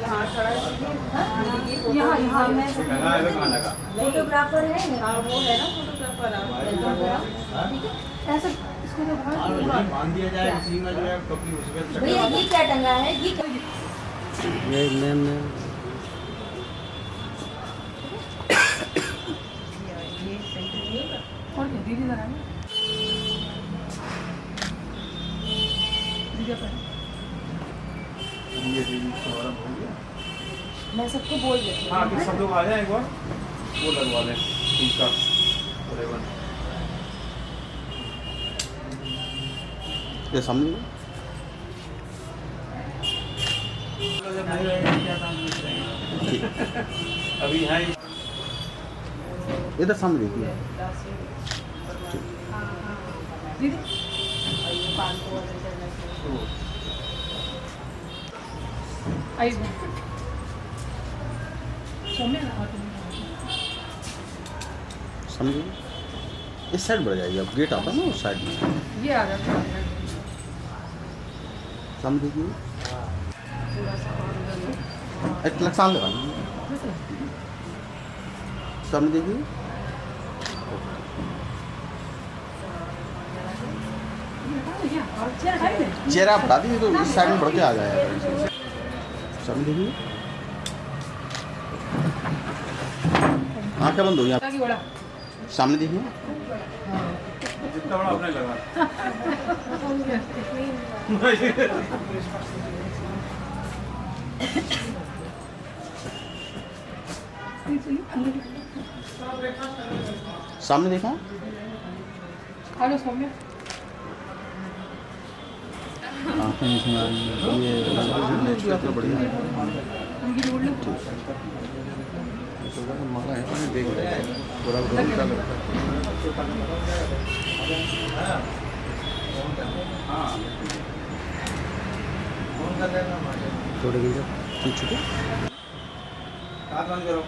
यहाँ खड़ा है, यहाँ यहाँ मैं फोटोग्राफर है। हाँ वो है ना फोटोग्राफर। ठीक है, ऐसा इसको तो बांध दिया जाए इसी में जो है कभी उसमें भैया ये क्या टंगा है? ये क्या? ये मैम और क्या दीदी जरा ना दीदी पर ये समारोह हो गया। मैं सबको बोल देती हूँ। हाँ कि सब लोग आ जाए एक बार वो लगवा लें टीका रेवन ये सामने अभी है इधर सामने देखिए दीदी आई समझिए इस साइड बढ़ जाइए अब गेट आता है ना उस साइड में ये आ जाता है समझिए एक लक्षण लगा समझ देखिए चेहरा आप हटा दीजिए तो इस साइड में बढ़ के आ जाएगा समझ देखिए आँखें बंद हो गई सामने देखिए जितना बड़ा आपने लगा सामने देखा हेलो सौम्या आँखें इसमें आ रही हैं। ये तो बढ़िया है उनकी जोड़ लो मगा है तो देख रहे हैं पूरा उल्टा लगता है थोड़े गिर छुटे हाथ बंद करो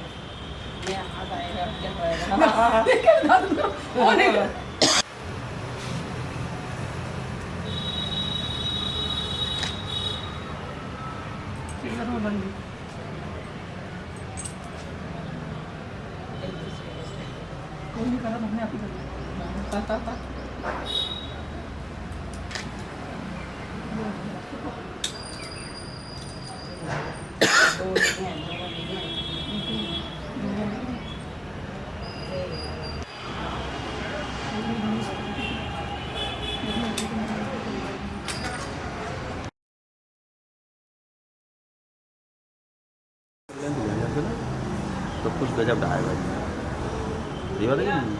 कोई नहीं करा हमने आप ही कर तो कुछ गजब रहा है भाई ये वाला नहीं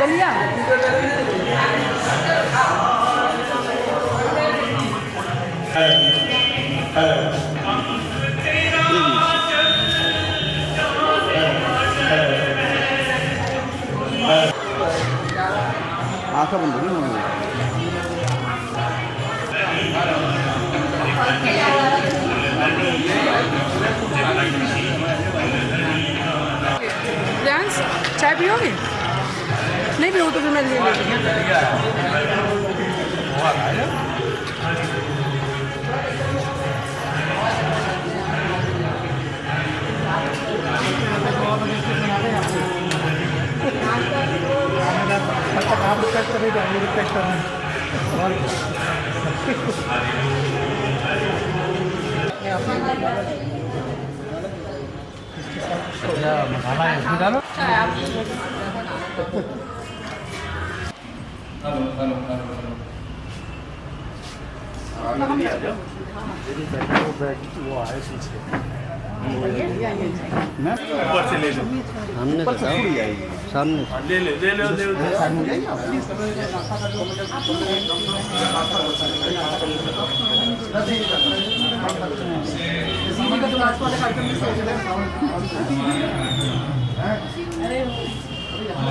दलिया आँखें बंद होगी उन्होंने डांस चाय पियोगे नहीं पियो तो फिर मैं ले लेती पैक कर दें और मसाला है उसमें डालो। वो आए पीछे ऊपर से ले लो, हमने ऊपर से पूरी आएगी सामने ले लो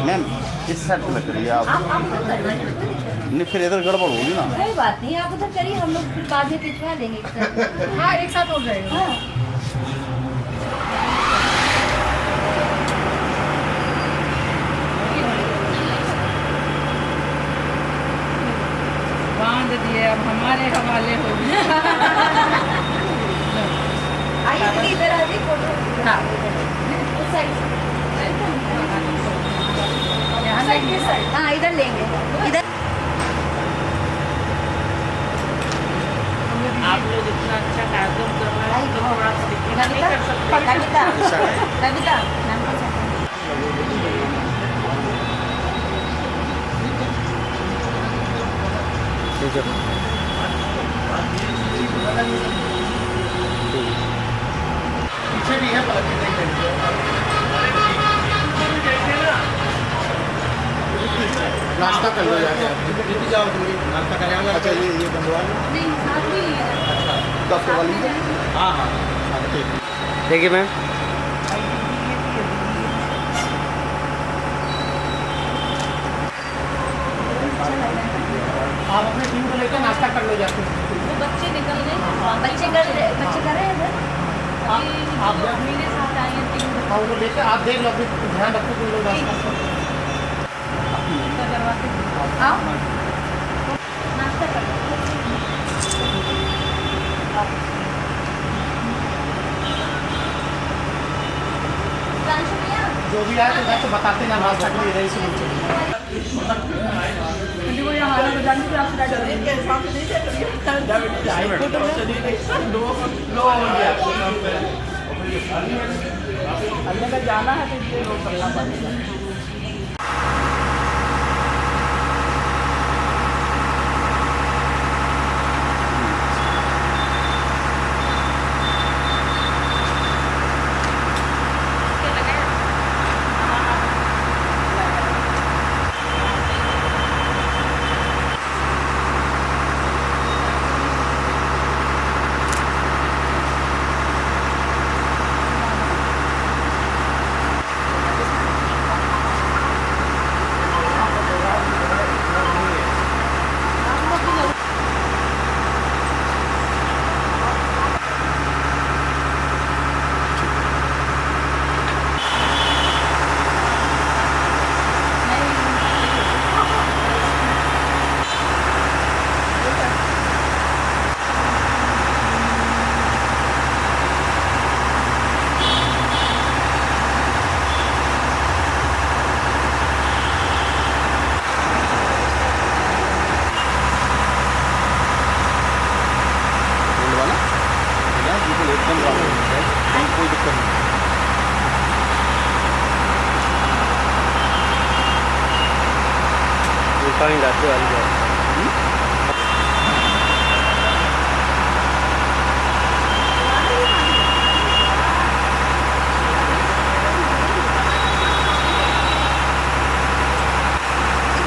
मैम इस साइड पे लग रही है आप नहीं, फिर इधर गड़बड़ होगी ना। कोई बात नहीं, आप उधर करिए, हम लोग फिर बाद में पिछवा देंगे एक साथ। हाँ एक साथ हो जाएगा। हाँ। बांध दिए, अब हमारे हवाले हो गए। आइए दीदी, इधर आ जाइए, फोटो। हाँ। उस साइड से। यहाँ लेंगे। हाँ इधर लेंगे, इधर। आप लोग इतना अच्छा कार्यक्रम कर रहे हैं तो थोड़ा सा दिखाना नहीं कर सकते। कविता, कविता नाम का सकता। पीछे भी है पलक के देख नाश्ता कर लो जाके आप जाओ तुम नाश्ता कर आएंगे। अच्छा ये बनवा लो। नहीं, साथ में ही है। 10 वाली हाँ हाँ हाँ ठीक। देखिए मैम, आप अपने टीम को लेकर नाश्ता कर लो जाके। वो बच्चे निकल गए, बच्चे कर रहे हैं इधर। आप मेरे साथ आए हैं टीम। हाँ उनको लेकर आप देख लो, अपने ध्यान रखो तुम लोग नाश्ता करवाते आओ, नाश्ता कर लो। प्रांशु भैया, जो भी आए तो घर से बताते ना नाश्ता के लिए रही से नीचे। वो यहाँ हाल बजाने की आपसे अंदर जाना है तो इसलिए लोग करना पड़ेगा। कोई दिक्कत नहीं। पानी डालते वाली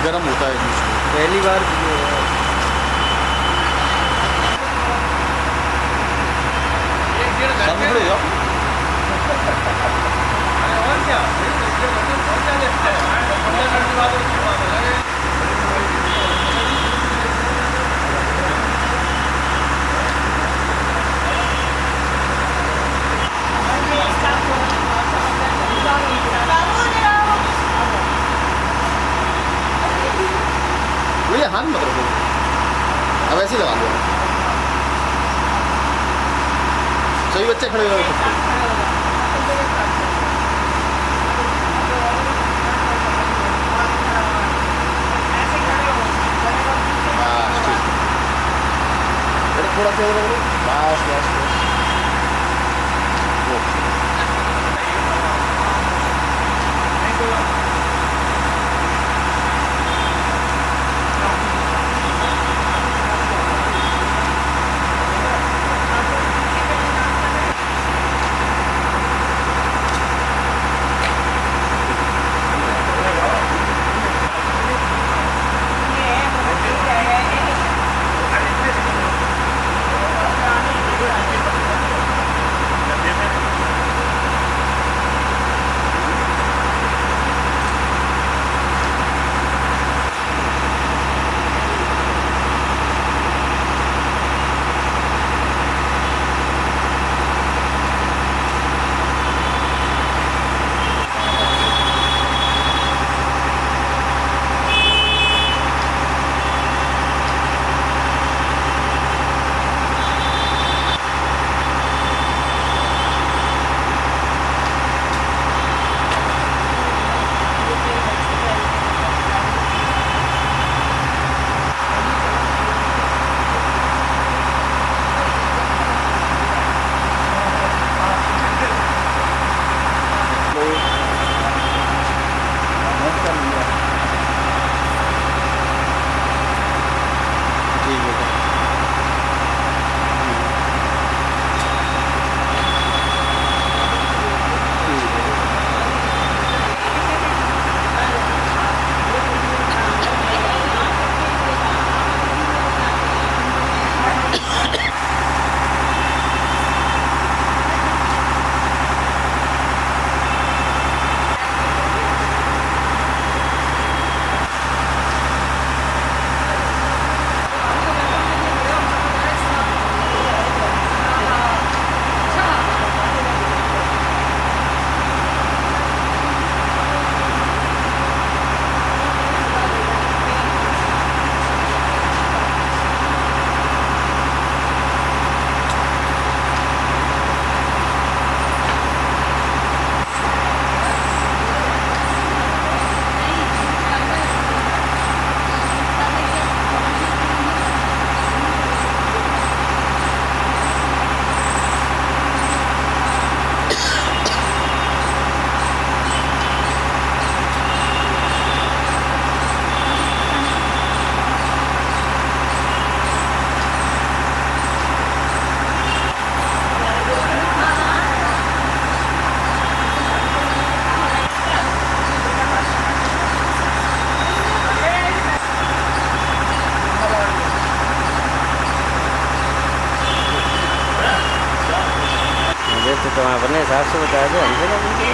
गर्म होता है पहली बार भैया हाथ मत रखो, अब ऐसे ही लगा लो। सभी बच्चे खड़े हो सकते हैं। थोड़ा तेज रखो, बस बस बस। तो आप अपने हिसाब से बता दो, हमसे ना पूछो।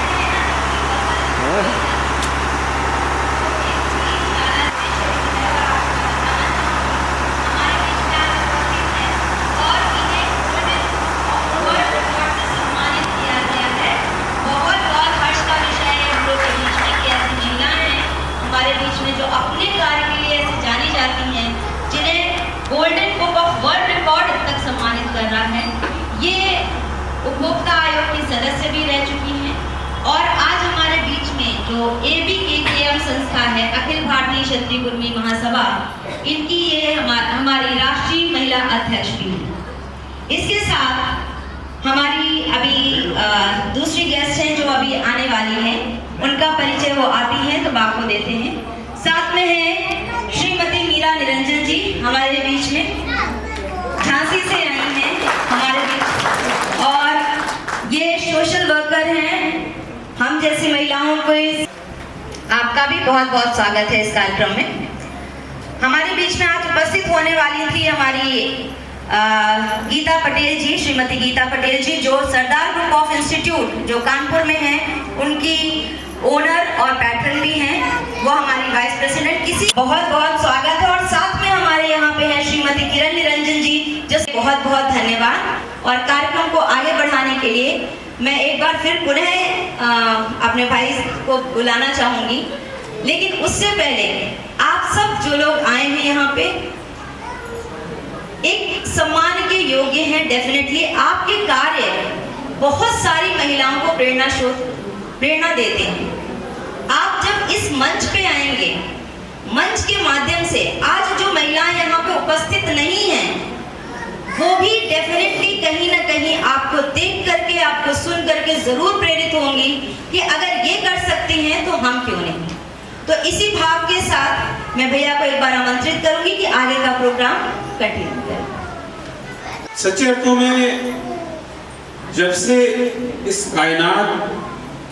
हमारे बीच में जो अपने कार्य के लिए ऐसे जानी जाती हैं, जिन्हें golden book of world record तक सम्मानित कर रहा है, ये उपभोक्ता आयोग की सदस्य भी रह चुकी हैं। और आज हमारे बीच में जो ABKKM संस्था है, अखिल भारतीय क्षत्रिय कुर्मी महासभा, इनकी ये हमारी राष्ट्रीय महिला अध्यक्ष भी है। इसके साथ हमारी अभी दूसरी गेस्ट हैं जो अभी आने वाली हैं, उनका परिचय वो आती हैं तो आपको देते हैं। साथ में है श्रीमती मीरा निरंजन जी, हमारे बीच में झांसी से आई हैं हमारे बीच, और ये सोशल वर्कर हैं। हम जैसी महिलाओं को आपका भी बहुत बहुत स्वागत है इस कार्यक्रम में। हमारे बीच में आज उपस्थित होने वाली थी हमारी गीता पटेल जी, श्रीमती गीता पटेल जी, जो सरदार ग्रुप ऑफ इंस्टीट्यूट जो कानपुर में है, उनकी ओनर और पैट्रन भी हैं। वो हमारी वाइस प्रेसिडेंट, किसी बहुत बहुत स्वागत है। और साथ में हमारे यहाँ पे है श्रीमती किरण निरंजन जी, जिससे बहुत बहुत धन्यवाद। और कार्यक्रम को आगे बढ़ाने के लिए मैं एक बार फिर पुनः अपने भाई को बुलाना चाहूँगी, लेकिन उससे पहले आप सब जो लोग आए हैं यहाँ पे एक सम्मान के योग्य हैं। डेफिनेटली आपके कार्य बहुत सारी महिलाओं को प्रेरणा देते हैं। आप जब इस मंच पे आएंगे, मंच के माध्यम से आज जो महिलाएं यहाँ पे उपस्थित नहीं हैं, वो भी डेफिनेटली कहीं ना कहीं आपको देख करके, आपको सुन करके जरूर प्रेरित होंगी कि अगर ये कर सकती हैं तो हम क्यों नहीं। तो इसी भाव के साथ मैं भैया को एक बार आमंत्रित करूंगी कि आगे का प्रोग्राम कंटिन्यू करें। सच्चे अर्थों में जब से इस कायनात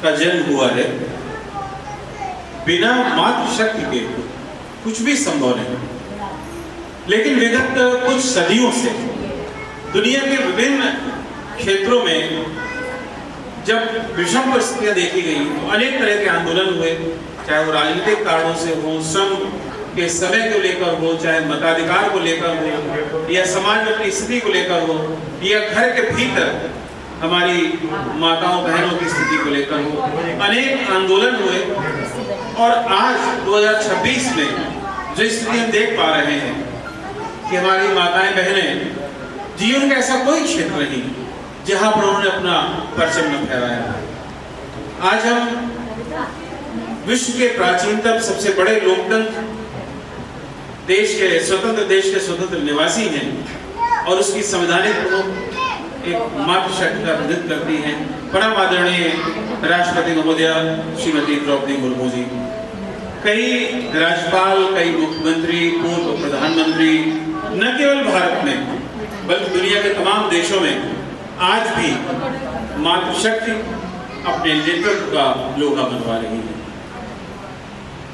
का जन्म हुआ है, बिना मातृशक्ति के कुछ भी संभव नहीं। लेकिन विगत कुछ सदियों से दुनिया के विभिन्न क्षेत्रों में जब विषम परिस्थितियां देखी गई तो अनेक तरह के आंदोलन हुए, चाहे वो राजनीतिक कारणों से हो, श्रम के समय को लेकर हो, चाहे मताधिकार को लेकर हो, या समाज में अपनी स्थिति को लेकर हो, या घर के भीतर हमारी माताओं बहनों की स्थिति को लेकर हो, अनेक आंदोलन हुए। और आज 2026 में जो स्थिति हम देख पा रहे हैं कि हमारी माताएं बहनें, जीवन का ऐसा कोई क्षेत्र नहीं जहां पर उन्होंने अपना परचम न फहराया। आज हम विश्व के प्राचीनतम सबसे बड़े लोकतंत्र देश के स्वतंत्र निवासी हैं और उसकी संवैधानिक प्रमुख एक मातृशक्ति का प्रतिनिधित्व करती हैं परम आदरणीय राष्ट्रपति महोदया श्रीमती द्रौपदी मुर्मू जी। कई राज्यपाल, कई मुख्यमंत्री, पूर्व प्रधानमंत्री न केवल भारत में बल्कि दुनिया के तमाम देशों में आज भी मातृशक्ति अपने नेतृत्व का लोहा मनवा रही है।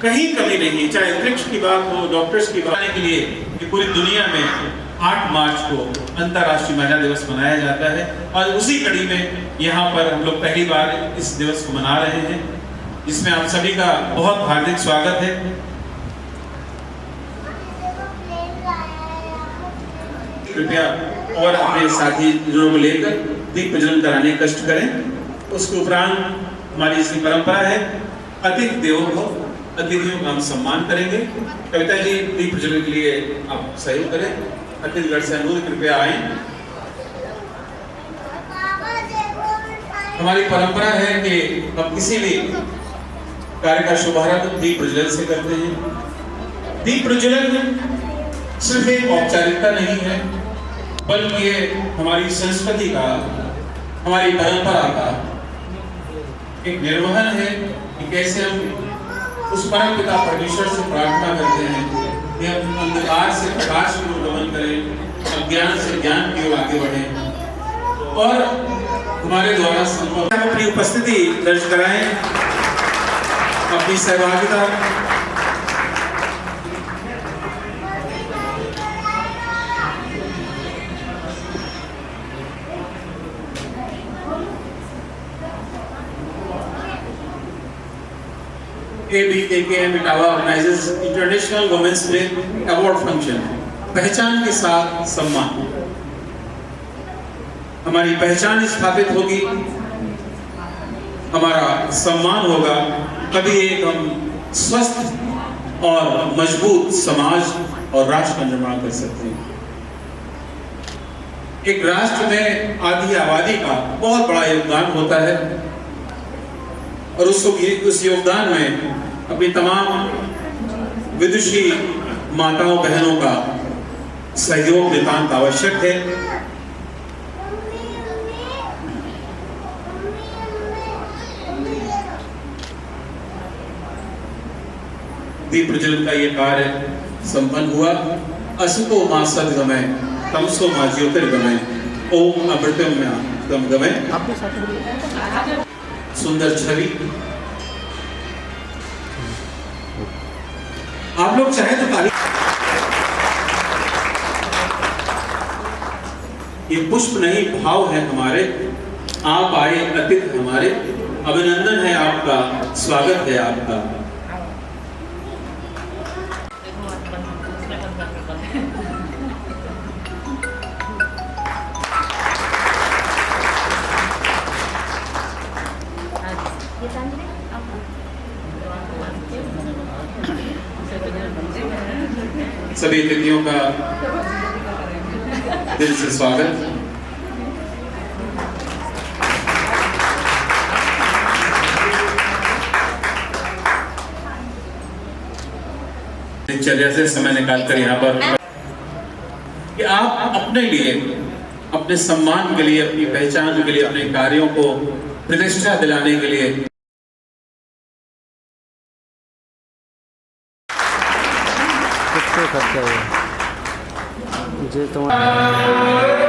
कहीं कमी नहीं, चाहे अंतरिक्ष की बात हो, डॉक्टर्स की बात के लिए कि पूरी दुनिया में 8 मार्च को अंतर्राष्ट्रीय महिला दिवस मनाया जाता है और उसी कड़ी में यहाँ पर हम लोग पहली बार इस दिवस को मना रहे हैं, जिसमें आप सभी का बहुत हार्दिक स्वागत है। कृपया और अपने साथी जनों को लेकर दीप प्रज्वलन कराने का कष्ट करें। उसके उपरांत हमारी इसकी परंपरा है अतिथि देवो भव, अतिथियों का हम सम्मान करेंगे। कविता जी दीप प्रज्वलन के लिए आप सहयोग करें। अतिथिगण से अनुरोध कृपया आए। हमारी परंपरा है कि हम किसी भी कार्य का शुभारंभ दीप प्रज्वलन से करते हैं। दीप प्रज्वलन सिर्फ एक औपचारिकता नहीं है, बल्कि ये हमारी संस्कृति का, हमारी परंपरा का एक निर्वहन है कि कैसे हम उस परम पिता परमेश्वर से प्रार्थना करते हैं कि हम अंधकार से प्रकाश की ओर गमन करें, अज्ञान से ज्ञान की ओर आगे बढ़ें और हमारे द्वारा संभव। हम अपनी उपस्थिति दर्ज कराएं, अपनी सहभागिता। ABKKM Etawah organizes International Women's Day award function. पहचान के साथ सम्मान। हमारी पहचान स्थापित होगी, हमारा सम्मान होगा, तभी एक हम स्वस्थ और मजबूत समाज और राष्ट्र का निर्माण कर सकते हैं। एक राष्ट्र में आधी आबादी का बहुत बड़ा योगदान होता है और उस योगदान में अपनी तमाम विदुषी माताओं बहनों का सहयोग नितांत आवश्यक है। दीप प्रज्वलन का ये कार्य संपन्न हुआ। असुतो मां सद्गमय तमसो मां ज्योतिर्गमय ओम अमृतम गमय। सुंदर छवि। आप लोग चाहे तो ताली। ये पुष्प नहीं भाव है हमारे, आप आए अतिथि हमारे, अभिनंदन है आपका, स्वागत है आपका। सभी अतिथियों का दिल से स्वागत। दिनचर्या से समय निकालकर यहाँ पर कि आप अपने लिए, अपने सम्मान के लिए, अपनी पहचान के लिए, अपने कार्यों को प्रतिष्ठा दिलाने के लिए कितने खर्चा हुआ मुझे तुम्हारा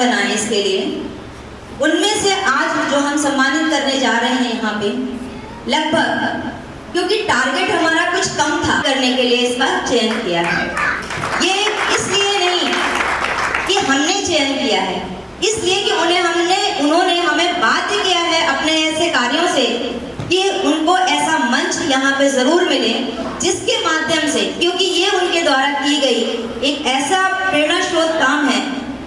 बनाए इसके लिए। उनमें से आज जो हम सम्मानित करने जा रहे हैं यहाँ पे, लगभग, क्योंकि टारगेट हमारा कुछ कम था, करने के लिए इसका चयन किया है। ये इसलिए नहीं कि हमने चयन किया है, इसलिए कि उन्होंने हमें बाध्य किया है अपने ऐसे कार्यों से कि उनको ऐसा मंच यहाँ पे जरूर मिले, जिसके माध्यम से, क्योंकि ये उनके द्वारा की गई एक ऐसा प्रेरणा स्रोत काम है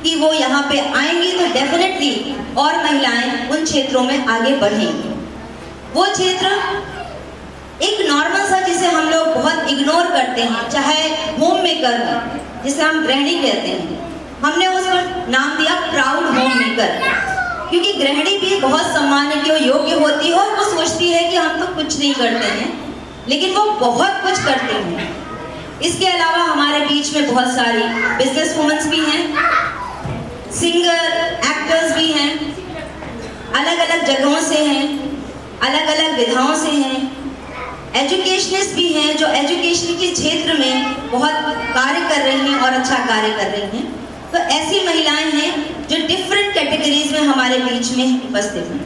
कि वो यहाँ पे आएंगी तो डेफिनेटली और महिलाएं उन क्षेत्रों में आगे बढ़ेंगी। वो क्षेत्र एक नॉर्मल सा, जिसे हम लोग बहुत इग्नोर करते हैं, चाहे होम मेकर हो, जिसे हम गृहिणी कहते हैं, हमने उसको नाम दिया प्राउड होम मेकर, क्योंकि गृहिणी भी बहुत सम्मान के योग्य होती है और वो सोचती है कि हम तो कुछ नहीं करते हैं, लेकिन वो बहुत कुछ करते हैं। इसके अलावा हमारे बीच में बहुत सारी बिजनेस वुमेन्स भी हैं, सिंगर, एक्टर्स भी हैं, अलग अलग जगहों से हैं, अलग अलग विधाओं से हैं, एजुकेशनिस्ट भी हैं जो एजुकेशन के क्षेत्र में बहुत कार्य कर रही हैं और अच्छा कार्य कर रही हैं। तो ऐसी महिलाएं हैं जो डिफरेंट कैटेगरीज में हमारे बीच में उपस्थित हैं।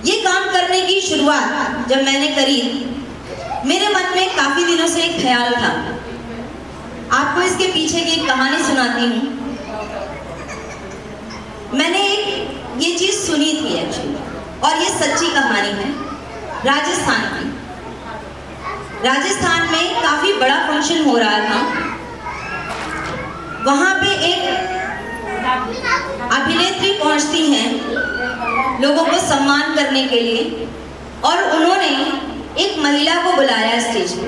ये काम करने की शुरुआत जब मैंने करी, मेरे मन में काफी दिनों से एक ख्याल था। आपको इसके पीछे की एक कहानी सुनाती हूँ। मैंने एक ये चीज सुनी थी एक्चुअली, और ये सच्ची कहानी है। राजस्थान की, राजस्थान में काफी बड़ा फंक्शन हो रहा था। वहां पे एक अभिनेत्री पहुंचती हैं लोगों को सम्मान करने के लिए, और उन्होंने एक महिला को बुलाया स्टेज पे,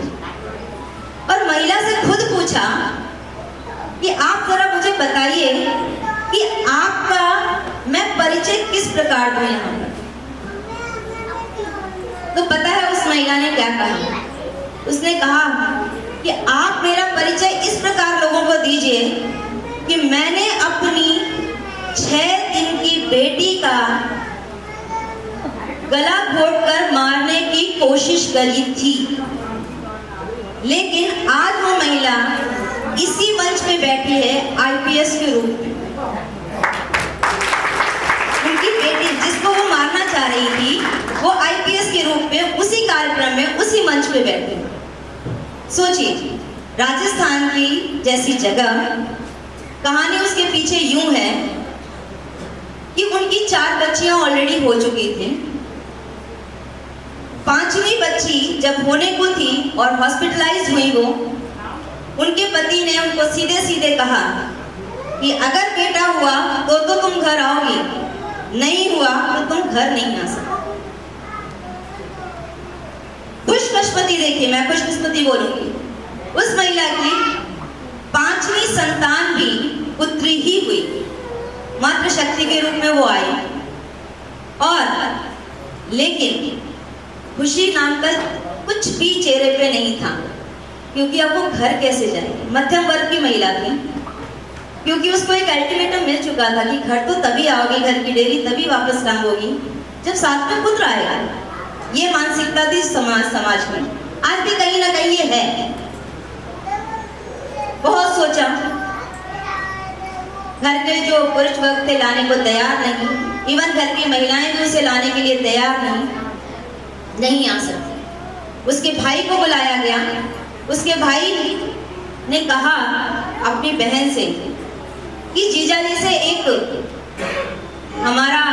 और महिला से खुद पूछा कि आप जरा मुझे बताइए कि आपका मैं परिचय किस प्रकार दूं यहाँ पर। तो पता है उस महिला ने क्या कहा? उसने कहा कि आप मेरा परिचय इस प्रकार लोगों को दीजिए कि मैंने अपनी 6 दिन की बेटी का गला घोटकर मारने की कोशिश करी थी, लेकिन आज वो महिला इसी मंच पे बैठी है आईपीएस के रूप में। उनकी बेटी जिसको वो मारना चाह रही थी, वो आईपीएस के रूप में उसी कार्यक्रम में उसी मंच पे बैठे। सोचिए, राजस्थान की जैसी जगह, कहानी उसके पीछे यूं है कि उनकी 4 बच्चियां ऑलरेडी हो चुकी थी। 5वीं बच्ची जब होने को थी और हॉस्पिटलाइज हुई वो, उनके पति ने उनको सीधे सीधे कहा कि अगर बेटा हुआ तो तुम घर आओगी, नहीं हुआ तो तुम घर नहीं आ सकते। खुशकिस्मती, देखिए मैं खुशकिस्मती बोलूंगी, उस महिला की 5वीं संतान भी पुत्री ही हुई, मातृशक्ति के रूप में वो आई। और लेकिन खुशी नाम का कुछ भी चेहरे पे नहीं था, क्योंकि अब वो घर कैसे जाएगी। मध्यम वर्ग की महिला थी, क्योंकि उसको एक अल्टीमेटम मिल चुका था कि घर तो तभी आओगी, घर की डेरी तभी वापस टांगोगी जब साथ में पुत्र आएगा। ये मानसिकता थी समाज में। आज भी कहीं ना कहीं ये है। बहुत सोचा, घर के जो पुरुष वर्ग थे लाने को तैयार नहीं, इवन घर की महिलाएं भी उसे लाने के लिए तैयार नहीं आ सकती। उसके भाई को बुलाया गया। उसके भाई ने कहा अपनी बहन से कि जीजा जी से एक हमारा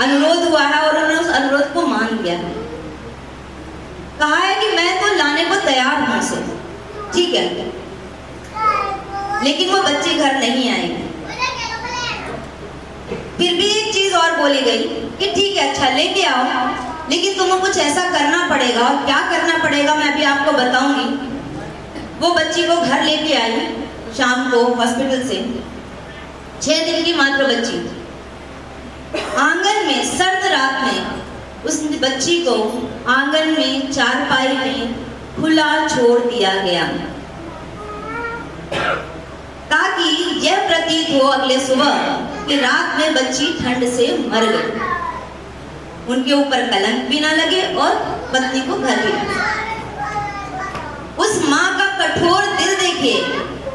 अनुरोध हुआ है, और उन्होंने उस अनुरोध को मान लिया है। कहा है कि मैं तो लाने को तैयार हूं से, ठीक है, लेकिन वो बच्चे घर नहीं आएंगे। फिर भी एक चीज और बोली गई कि ठीक है, अच्छा लेके आओ, लेकिन तुम्हें कुछ ऐसा करना पड़ेगा। और क्या करना पड़ेगा मैं अभी आपको बताऊंगी। वो बच्ची को घर लेके आई शाम को हॉस्पिटल से, 6 दिन की मात्र बच्ची। आंगन में सर्द रात में उस बच्ची को आंगन में चारपाई में खुला छोड़ दिया गया, ताकि यह प्रतीत हो अगले सुबह कि रात में बच्ची ठंड से मर गई। उनके ऊपर कलंक भी ना लगे और पत्नी को घर भी ना। उस माँ का कठोर दिल देखिए।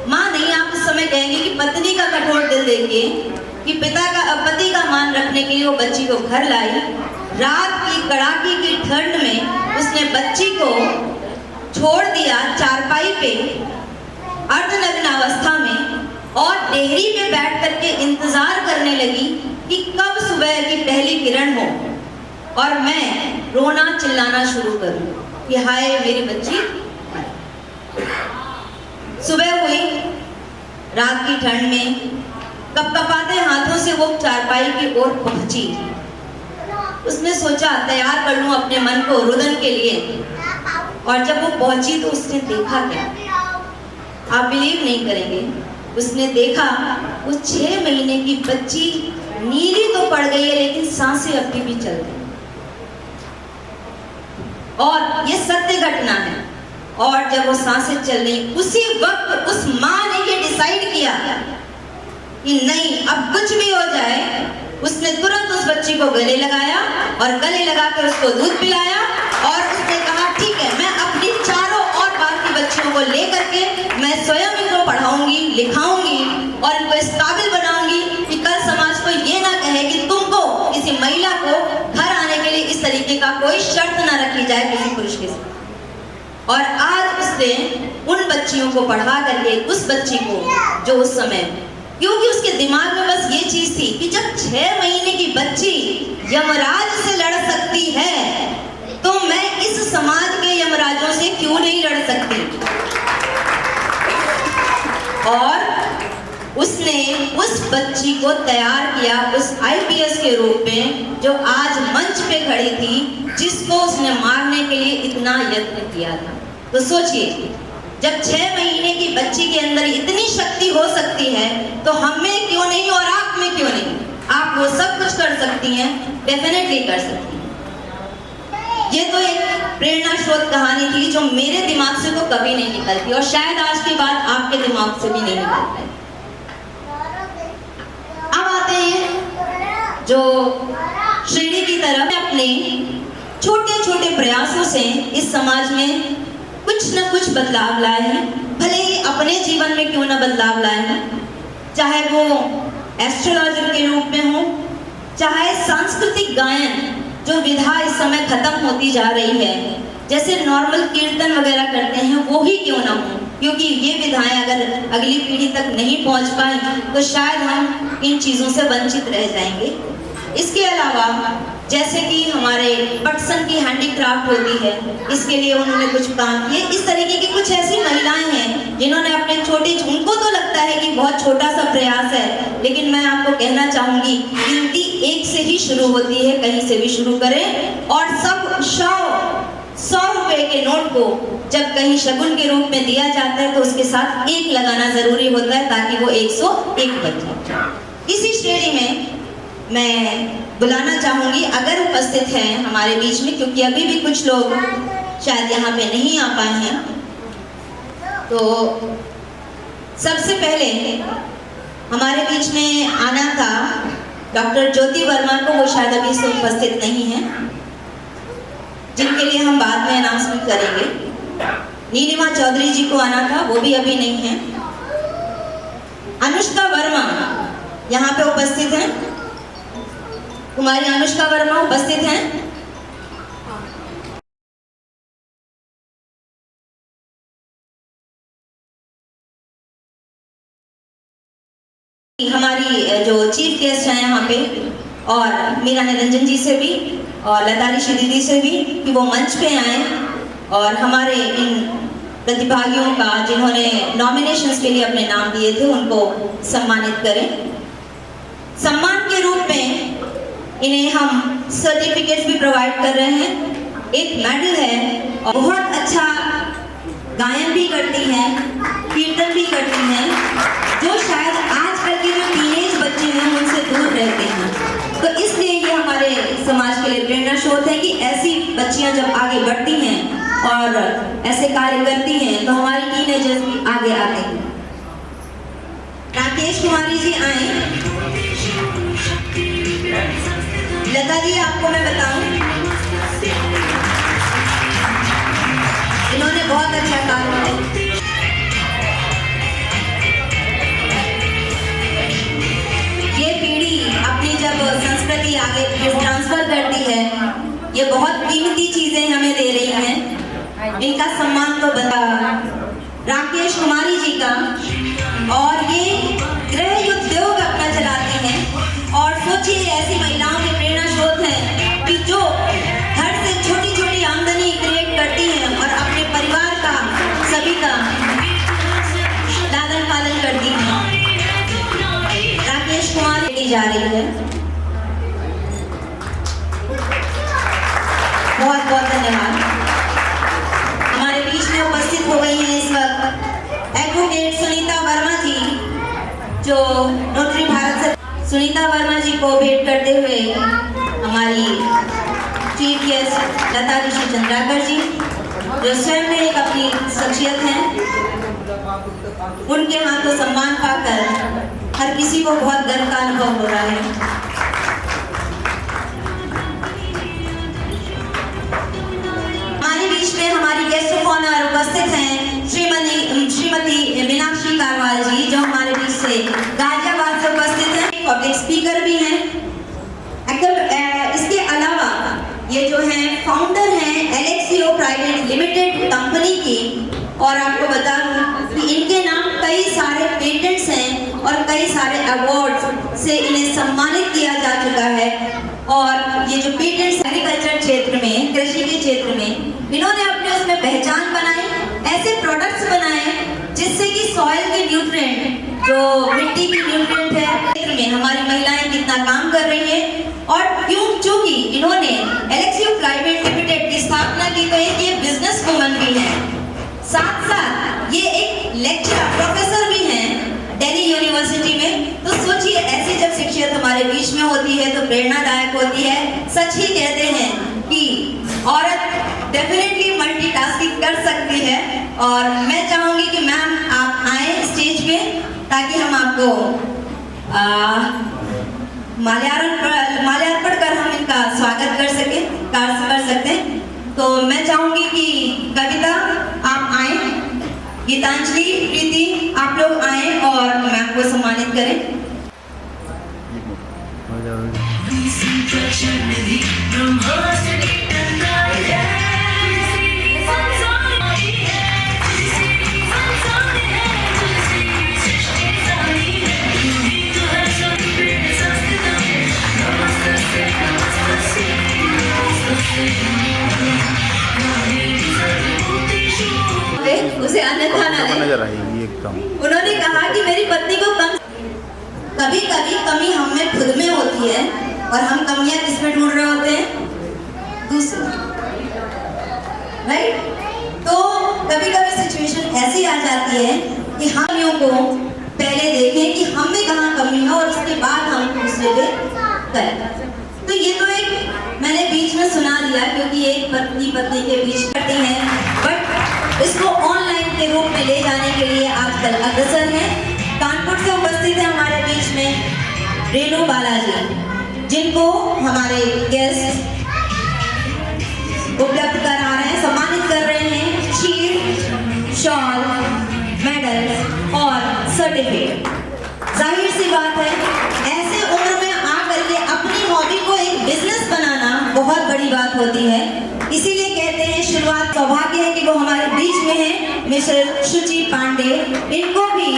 माँ नहीं, आप उस समय कहेंगे कि पत्नी का कठोर दिल देखिए कि पति का मान रखने के लिए वो बच्ची को घर लाई। रात की कड़ाके की ठंड में उसने बच्ची को छोड़ दिया चारपाई पे अर्धनग्न अवस्था में और डेहरी पे बैठ करके इंतजार करने लगी कि कब सुबह की पहली किरण हो और मैं रोना चिल्लाना शुरू करूं कि हाय मेरी बच्ची। सुबह हुई, रात की ठंड में कपकपाते हाथों से वो चारपाई की ओर पहुंची। उसने सोचा तैयार कर लूं अपने मन को रुदन के लिए, और जब वो पहुंची तो उसने देखा क्या, आप बिलीव नहीं करेंगे। उसने देखा वो 6 महीने की बच्ची नीली तो पड़ गई है लेकिन सांसें अभी भी चल रही, और ये सत्य घटना है। और जब वो सांसें चल रही, उसी वक्त उस माँ ने ये डिसाइड किया कि नहीं अब कुछ भी हो जाए। उसने तुरंत उस बच्ची को गले लगाया और गले लगाकर उसको दूध पिलाया और उसने कहा ठीक है, मैं अपनी चारों और बाकी बच्चियों को लेकर के मैं स्वयं इनको पढ़ाऊंगी, लिखाऊंगी और इनको इस काबिल बनाऊंगी कि कल समाज को ये ना कहे कि तुमको किसी महिला को घर आने के लिए इस तरीके का कोई शर्त ना रखी जाए किसी पुरुष के साथ। और आज उसने उन बच्चियों को पढ़ा करके उस बच्ची को जो उस समय, क्योंकि उसके दिमाग में बस ये चीज थी कि जब 6 महीने की बच्ची यमराज से लड़ सकती है तो मैं इस समाज के यमराजों से क्यों नहीं लड़ सकती। और उसने उस बच्ची को तैयार किया उस आईपीएस के रूप में जो आज मंच पे खड़ी थी, जिसको उसने मारने के लिए इतना यत्न किया था। तो सोचिए, जब 6 महीने की बच्ची के अंदर इतनी शक्ति हो सकती है तो हम में क्यों नहीं और आप में क्यों नहीं। आप वो सब कुछ कर सकती हैं, डेफिनेटली कर सकती हैं। ये तो एक प्रेरणा स्रोत कहानी थी जो मेरे दिमाग से तो कभी नहीं निकलती और शायद आज के बाद आपके दिमाग से भी नहीं निकलती। अब आते हैं जो श्रेणी की तरफ। अपने छोटे छोटे प्रयासों से इस समाज में कुछ न कुछ बदलाव लाए हैं, भले ही अपने जीवन में क्यों न बदलाव लाए हैं, चाहे वो एस्ट्रोलॉजर के रूप में हो, चाहे सांस्कृतिक गायन जो विधा इस समय खत्म होती जा रही है, जैसे नॉर्मल कीर्तन वगैरह करते हैं वो ही क्यों ना हो, क्योंकि ये विधाएं अगर अगली पीढ़ी तक नहीं पहुंच पाए तो शायद हम इन चीज़ों से वंचित रह जाएंगे। इसके अलावा जैसे कि हमारे पटसन की हैंडीक्राफ्ट होती है, इसके लिए उन्होंने कुछ काम किए। इस तरीके की कुछ ऐसी महिलाएं हैं जिन्होंने अपने छोटे, उनको तो लगता है कि बहुत छोटा सा प्रयास है, लेकिन मैं आपको कहना चाहूंगी गिनती 1 से ही शुरू होती है, कहीं से भी शुरू करें। और सब 100 रुपए के नोट को जब कहीं शगुन के रूप में दिया जाता है तो उसके साथ 1 लगाना जरूरी होता है ताकि वो 101 बन जाए। इसी श्रेणी में मैं बुलाना चाहूंगी, अगर उपस्थित हैं हमारे बीच में, क्योंकि अभी भी कुछ लोग शायद यहाँ पे नहीं आ पाए हैं, तो सबसे पहले हमारे बीच में आना था डॉक्टर ज्योति वर्मा को, वो शायद अभी से उपस्थित नहीं है, जिनके लिए हम बाद में अनाउंसमेंट करेंगे। नीलिमा चौधरी जी को आना था, वो भी अभी नहीं है। अनुष्का वर्मा यहाँ पे उपस्थित हैं, कुमारी अनुष्का वर्मा उपस्थित हैं। हमारी जो चीफ गेस्ट हैं यहाँ पे, और मीरा निरंजन जी से भी और लता ऋषि दीदी से भी कि वो मंच पे आए और हमारे इन प्रतिभागियों का जिन्होंने नॉमिनेशंस के लिए अपने नाम दिए थे उनको सम्मानित करें। सम्मान के रूप में इन्हें हम सर्टिफिकेट भी प्रोवाइड कर रहे हैं, एक मेडल है, और बहुत अच्छा गायन भी करती हैं, कीर्तन भी करती हैं, जो शायद आजकल के जो टीनेज बच्चे हैं उनसे दूर रहते हैं। तो इसलिए ये हमारे समाज के लिए प्रेरणा स्रोत है कि ऐसी बच्चियां जब आगे बढ़ती हैं और ऐसे कार्य करती हैं तो हमारी टीनेजर्स भी आगे आते हैं। राकेश कुमारी जी आए। लता जी, आपको मैं बताऊं, इन्होंने बहुत अच्छा काम किया। जब संस्कृति आगे ट्रांसफर करती है, ये बहुत कीमती चीजें हमें दे रही हैं। इनका सम्मान तो बता राकेश कुमारी जी का, और ये गृह उद्योग अपना चलाती हैं। और सोचिए ऐसी महिलाओं के प्रेरणा स्रोत हैं कि जो घर से छोटी छोटी आमदनी क्रिएट करती हैं और अपने परिवार का सभी का लालन पालन करती हैं। राकेश कुमारी की जा रही है। बहुत बहुत धन्यवाद। हमारे बीच में उपस्थित हो गई हैं इस वक्त एडवोकेट सुनीता वर्मा जी, जो नोटरी भारत से सुनीता वर्मा जी को भेंट करते हुए हमारी चीफ गेस्ट लता ऋषि चंद्राकर जी, जो स्वयं में एक अपनी शख्सियत हैं, उनके हाथों सम्मान पाकर हर किसी को बहुत गर्व का अनुभव हो रहा है। हमारे बीच में हमारी गेस्ट ऑफ ऑनर उपस्थित हैं श्रीमती मीनाक्षी कारवाल जी, जो हमारे बीच से गाजियाबाद से उपस्थित हैं, पब्लिक स्पीकर भी हैं। इसके अलावा ये जो हैं फाउंडर हैं एलेक्सियो प्राइवेट लिमिटेड कंपनी की, और आपको बता दूं कि इनके नाम कई सारे पेटेंट्स हैं और कई सारे अवार्ड से इन्हें सम्मानित किया जा चुका है। और ये जो पेटेंट्स एग्रीकल्चर क्षेत्र में, कृषि के क्षेत्र में, इन्होंने अपने उसमें पहचान बनाई, ऐसे प्रोडक्ट्स बनाए जिससे कि सॉइल के न्यूट्रिएंट, जो मिट्टी की न्यूट्रिएंट है, क्षेत्र में हमारी महिलाएं कितना काम कर रही हैं। और चूंकि इन्होंने एलेक्सियो प्राइवेट लिमिटेड की स्थापना की, तो ये बिजनेस वुमन भी है, साथ साथ ये एक लेक्चरर प्रोफेसर भी हैं दिल्ली यूनिवर्सिटी में। तो सोचिए ऐसी जब शख्सियत हमारे बीच में होती है तो प्रेरणादायक होती है। सच ही कहते हैं कि औरत डेफिनेटली मल्टीटास्किंग कर सकती है। और मैं चाहूंगी कि मैम आप आए स्टेज पे, ताकि हम आपको माल्यार्पण कर हम इनका स्वागत कर सकते हैं। तो मैं चाहूंगी कि कविता आप आए, गीतांजलि, प्रीति आप लोग आए और मैम को सम्मानित करें। उसे अन्यथा न ले। नजर आएगी एकदम। उन्होंने कहा कि मेरी पत्नी को कभी कभी कमी हम में खुद में होती है, और हम कमियां किसमें ढूंढ रहे होते हैं? दूसरे, राइट? तो कभी कभी सिचुएशन ऐसी आ जाती है कि हम कमियों को पहले देखें कि हम में कहाँ कमी है, और उसके बाद हम दूसरे पे करें। तो ये तो एक मैंने बीच में सुना दिया, क्योंकि एक पत्नी के बीच करती हैं, बट इसको ऑनलाइन के रूप में ले जाने के लिए आजकल अग्रसर है। कानपुर से उपस्थित है हमारे बीच में रेणु बालाजी, जिनको हमारे गेस्ट उपलब्ध करा रहे हैं, सम्मानित कर रहे हैं शील्ड, शॉल, मेडल और सर्टिफिकेट। जाहिर सी बात है, ऐसे उम्र में आकर के अपनी हॉबी को एक बिजनेस बनाना बहुत बड़ी बात होती है। इसीलिए कहते हैं शुरुआत सौभाग्य है कि वो हमारे बीच में है मिस्टर शुचि पांडे। इनको भी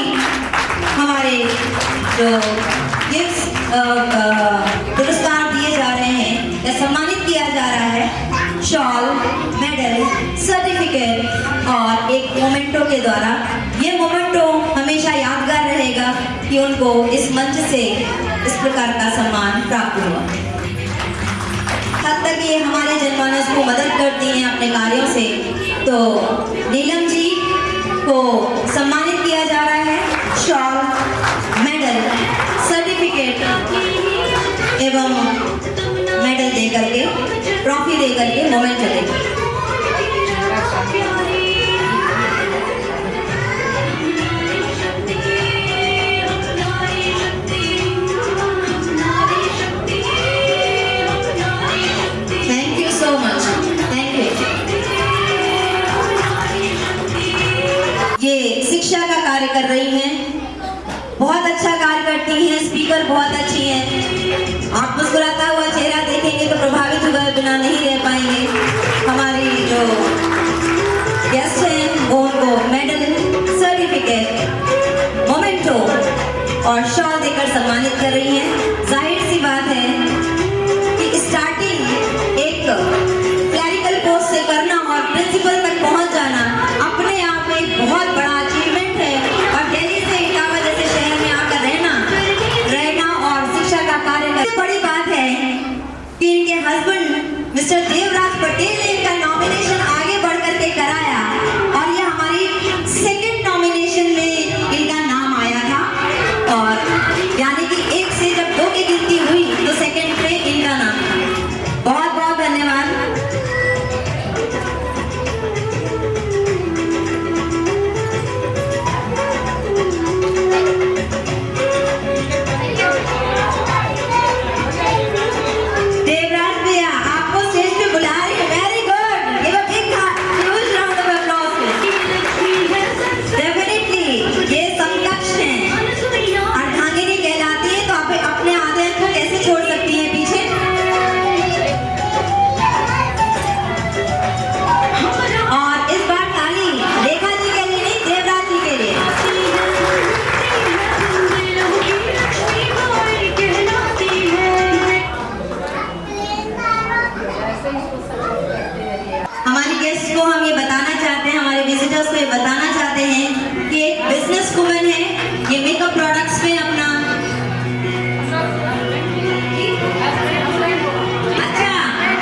हमारे जो गिफ्ट पुरस्कार दिए जा रहे हैं या सम्मानित किया जा रहा है, शॉल, मेडल, सर्टिफिकेट और एक मोमेंटो के द्वारा। ये मोमेंटो हमेशा यादगार रहेगा कि उनको इस मंच से इस प्रकार का सम्मान प्राप्त हुआ। हद तक ये हमारे जनमानस को मदद करती हैं अपने कार्यों से। तो नीलम जी को सम्मानित किया जा रहा है शॉल, मेडल, सर्टिफिकेट एवं मेडल दे करके, ट्रॉफी दे करके, मोमेंट देकर। ये शिक्षा का कार्य कर रही हैं, बहुत अच्छा कार्य करती हैं, स्पीकर बहुत अच्छी हैं। आप हुए बिना नहीं रह पाएंगे। हमारी जो गेस्ट हैं वो उनको मेडल, सर्टिफिकेट, मोमेंटो और शॉल देकर सम्मानित कर रही हैं। जाहिर सी बात है कि स्टार्टिंग एक क्लरिकल पोस्ट से करना और प्रिंसिपल तक पहुंच जाना अपने आप में एक बहुत बड़ा अचीवमेंट है। और दिल्ली से इटावा जैसे शहर में आकर रहना और शिक्षा का कार्य करना बड़ी बात है कि इनके हस्बैंड मिस्टर देवराज पटेल ने इनका नॉमिनेशन आगे बढ़ करके कराया और ये हमारी सेकंड नॉमिनेशन में इनका नाम आया था। और यानी कि 1 से जब 2 की गिनती हुई तो सेकंड पे इनका नाम था। बहुत बहुत धन्यवाद। देवराज भैया आपको स्टेज पे बुला रही है। Very good, give a big huge round of applause. Definitely ये समकक्ष हैं। अर्धांगिनी कहलाती है तो आप अपने आधे को कैसे छोड़ सकती हैं पीछे। और इस बार ताली रेखा जी के लिए नहीं, देवराज जी के लिए। हमारी गेस्ट को हम ये बताना चाहते हैं, हमारे विजिटर्स को ये बताना चाहते हैं कि एक बिजनेस वुमन है, ये मेकअप प्रोडक्ट्स में अपना अच्छा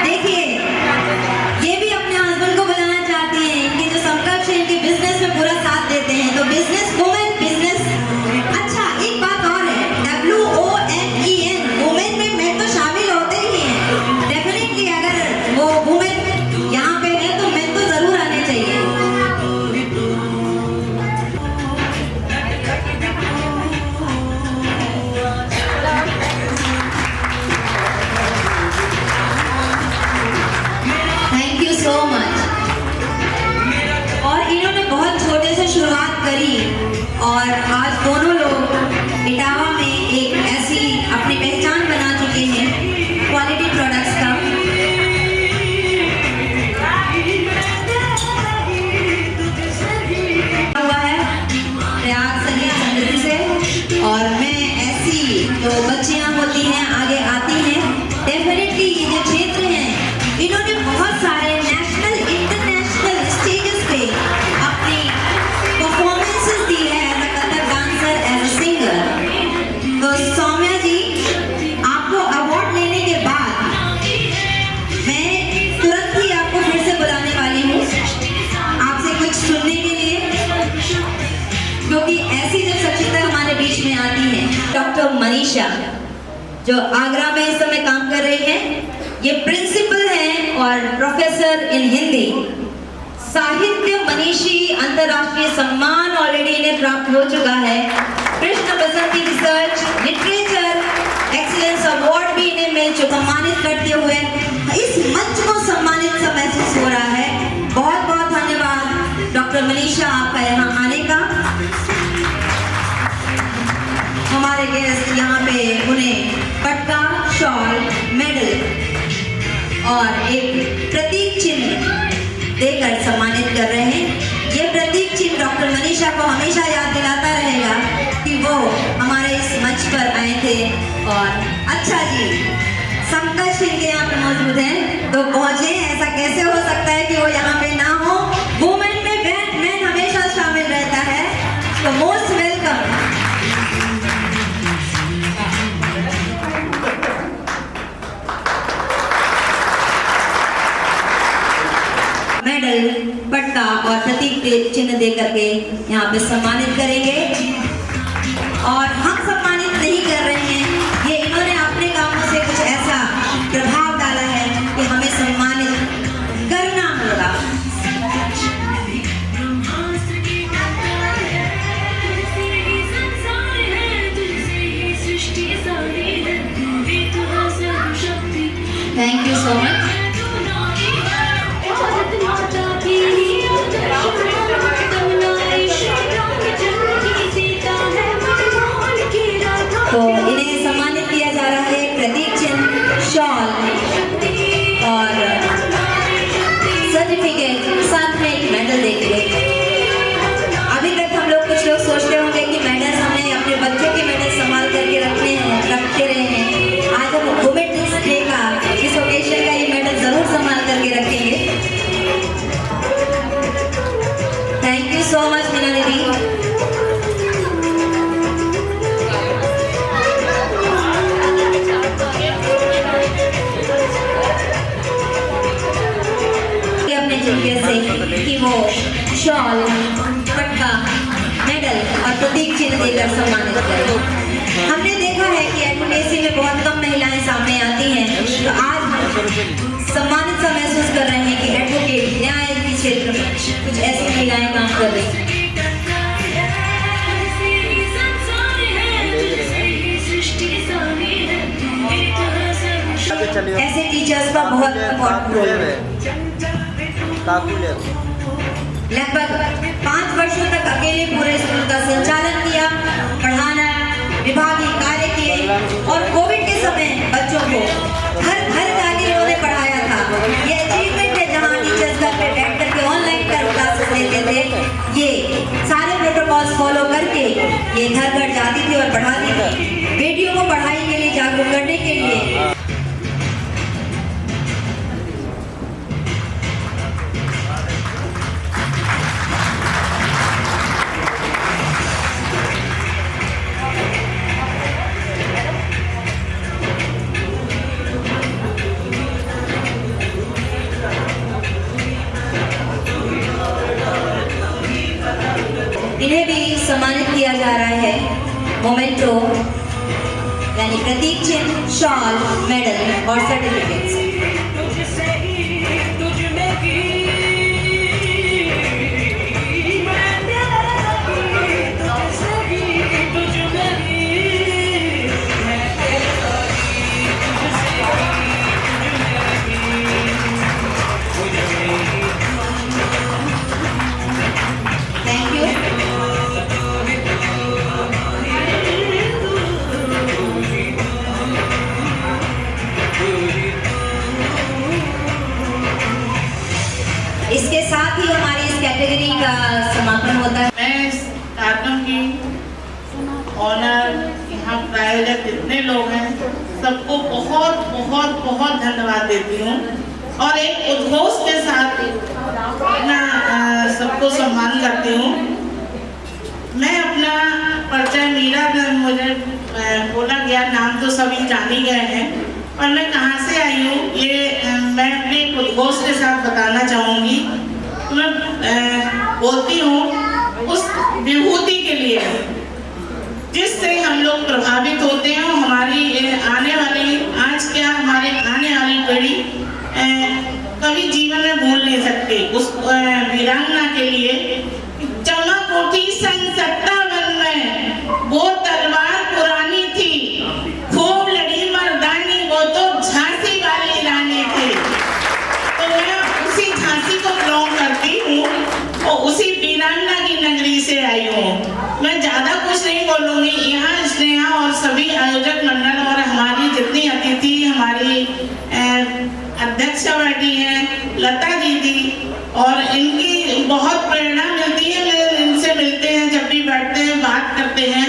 देखिए ये भी अपने हस्बैंड को बुलाना चाहती हैं कि जो समकक्ष है इनके बिजनेस में पूरा साथ देते हैं। तो बिजनेस वुमन, बिजनेस अच्छा एक बात और है, WOMEN वुमेन में मैं तो शामिल होते ही हैं। डेफिनेटली अगर वो वुमेन यहाँ पे है तो मैं तो जरूर आने चाहिए। Thank you so much. और इन्होंने बहुत छोटे से शुरुआत करी और आज दोनों लोग इटावा में एक ऐसी अपनी पहचान बना चुके हैं क्वालिटी प्रोडक्ट्स का। हुआ है प्रयाग संगीत समृद्धि से और मैं ऐसी जो बच्चियां होती हैं आगे आती हैं। डेफिनेटली ये जो क्षेत्र हैं इन्होंने बहुत सारे नेशनल इंटरनेशनल स्टेजेस पे अपनी परफॉर्मेंसेस दी है as a Kathak dancer, as a singer. तो सौम्या जी आपको अवार्ड लेने के बाद मैं तुरंत ही आपको फिर से बुलाने वाली हूँ आपसे कुछ सुनने के लिए, क्योंकि ऐसी जब शख्सियत हमारे बीच में आती है। डॉक्टर मनीषा जो आगरा में इस समय काम कर रही हैं, ये प्रिंसिपल हैं और प्रोफेसर इन हिंदी। साहित्य मनीषी अंतर्राष्ट्रीय सम्मान ऑलरेडी इन्हें प्राप्त हो चुका है। कृष्ण बसंती रिसर्च लिटरेचर एक्सीलेंस अवार्ड भी इन्हें मिल चुका। सम्मानित करते हुए इस मंच को सम्मानित सा महसूस हो रहा है। बहुत बहुत धन्यवाद डॉक्टर मनीषा आपका यहाँ आने का। हमारे गेस्ट यहाँ पे उन्हें पटका, शॉल, मेडल और एक प्रतीक चिन्ह देकर सम्मानित कर रहे हैं। ये प्रतीक चिन्ह डॉक्टर मनीषा को हमेशा याद दिलाता रहेगा कि वो हमारे इस मंच पर आए थे। और अच्छा जी, समकक्ष इनके यहाँ पे मौजूद हैं तो पहुंचे। ऐसा कैसे हो सकता है कि वो यहाँ पे ना हो। वुमेन में मैन हमेशा शामिल रहता है, तो मोस्ट वेलकम। मेडल, पट्टा और प्रतीक चिन्ह दे करके यहाँ पे सम्मानित करेंगे। और हम सम्मानित नहीं कर रहे हैं, ये इन्होंने अपने कामों से कुछ ऐसा प्रभाव डाला है कि हमें सम्मानित करना होगा। Thank you so much. Champion से कि वो शॉल, पटका, मेडल और प्रतीक चिन्ह देकर सम्मानित करें। हमने देखा है कि एडवोकेसी में बहुत कम महिलाएं सामने आती हैं, तो आज हम सम्मानित सा महसूस कर रहे हैं कि एडवोकेट न्याय के क्षेत्र में कुछ ऐसी महिलाएं काम कर रही हैं। ऐसे टीचर्स का बहुत इम्पोर्टेंट रोल है। लगभग 5 वर्षों तक अकेले पूरे स्कूल का संचालन किया, पढ़ाना, विभागीय कार्य किए और कोविड के समय बच्चों को घर घर जाके उन्होंने पढ़ाया था। ये अचीवमेंट है जहाँ टीचर्स घर पे बैठ करके ऑनलाइन क्लासेस लेते थे। ये सारे प्रोटोकॉल्स फॉलो करके ये घर घर जाती थी और पढ़ाती थी। बेटियों को पढ़ाई के लिए जागरूक करने के लिए इन्हें भी सम्मानित किया जा रहा है मोमेंटो यानी प्रतीक चिन्ह, शॉल, मेडल और सर्टिफिकेट से। Thank you. इसके साथ ही हमारी इस कैटेगरी का समापन होता है। मैं इस कार्यक्रम की ऑनर, यहाँ प्रायोजक जितने लोग हैं सबको बहुत बहुत बहुत धन्यवाद देती हूँ और एक उद्घोष के साथ मैं सबको सम्मान करती हूँ। मैं अपना परिचय मीरा, मुझे बोला गया, नाम तो सभी जान ही गए हैं और मैं कहाँ से आई हूँ ये मैं अपने उद्घोष के साथ बताना चाहूँगी। मैं बोलती हूँ उस विभूति के लिए जिससे हम लोग प्रभावित होते हैं और हमारी आने वाली पीढ़ी कभी जीवन में भूल नहीं सकती। उस वीरांगना के लिए चमक उठी सन 57 में, वो तलवार पुरानी थी, खूब लड़ी मर्दानी, वो तो झांसी वाली रानी थी। तो मैं उसी झांसी को बिलोंग करती हूँ और उसी वीरांगना की नगरी से आई हूँ। मैं ज्यादा कुछ नहीं बोलूंगी। यहाँ स्नेहा और सभी आयोजक मंडल और हमारी जितनी अतिथि, हमारी अध्यक्षा बैठी हैं लता दीदी, और इनकी बहुत प्रेरणा मिलती है। इनसे मिलते हैं, जब भी बैठते हैं बात करते हैं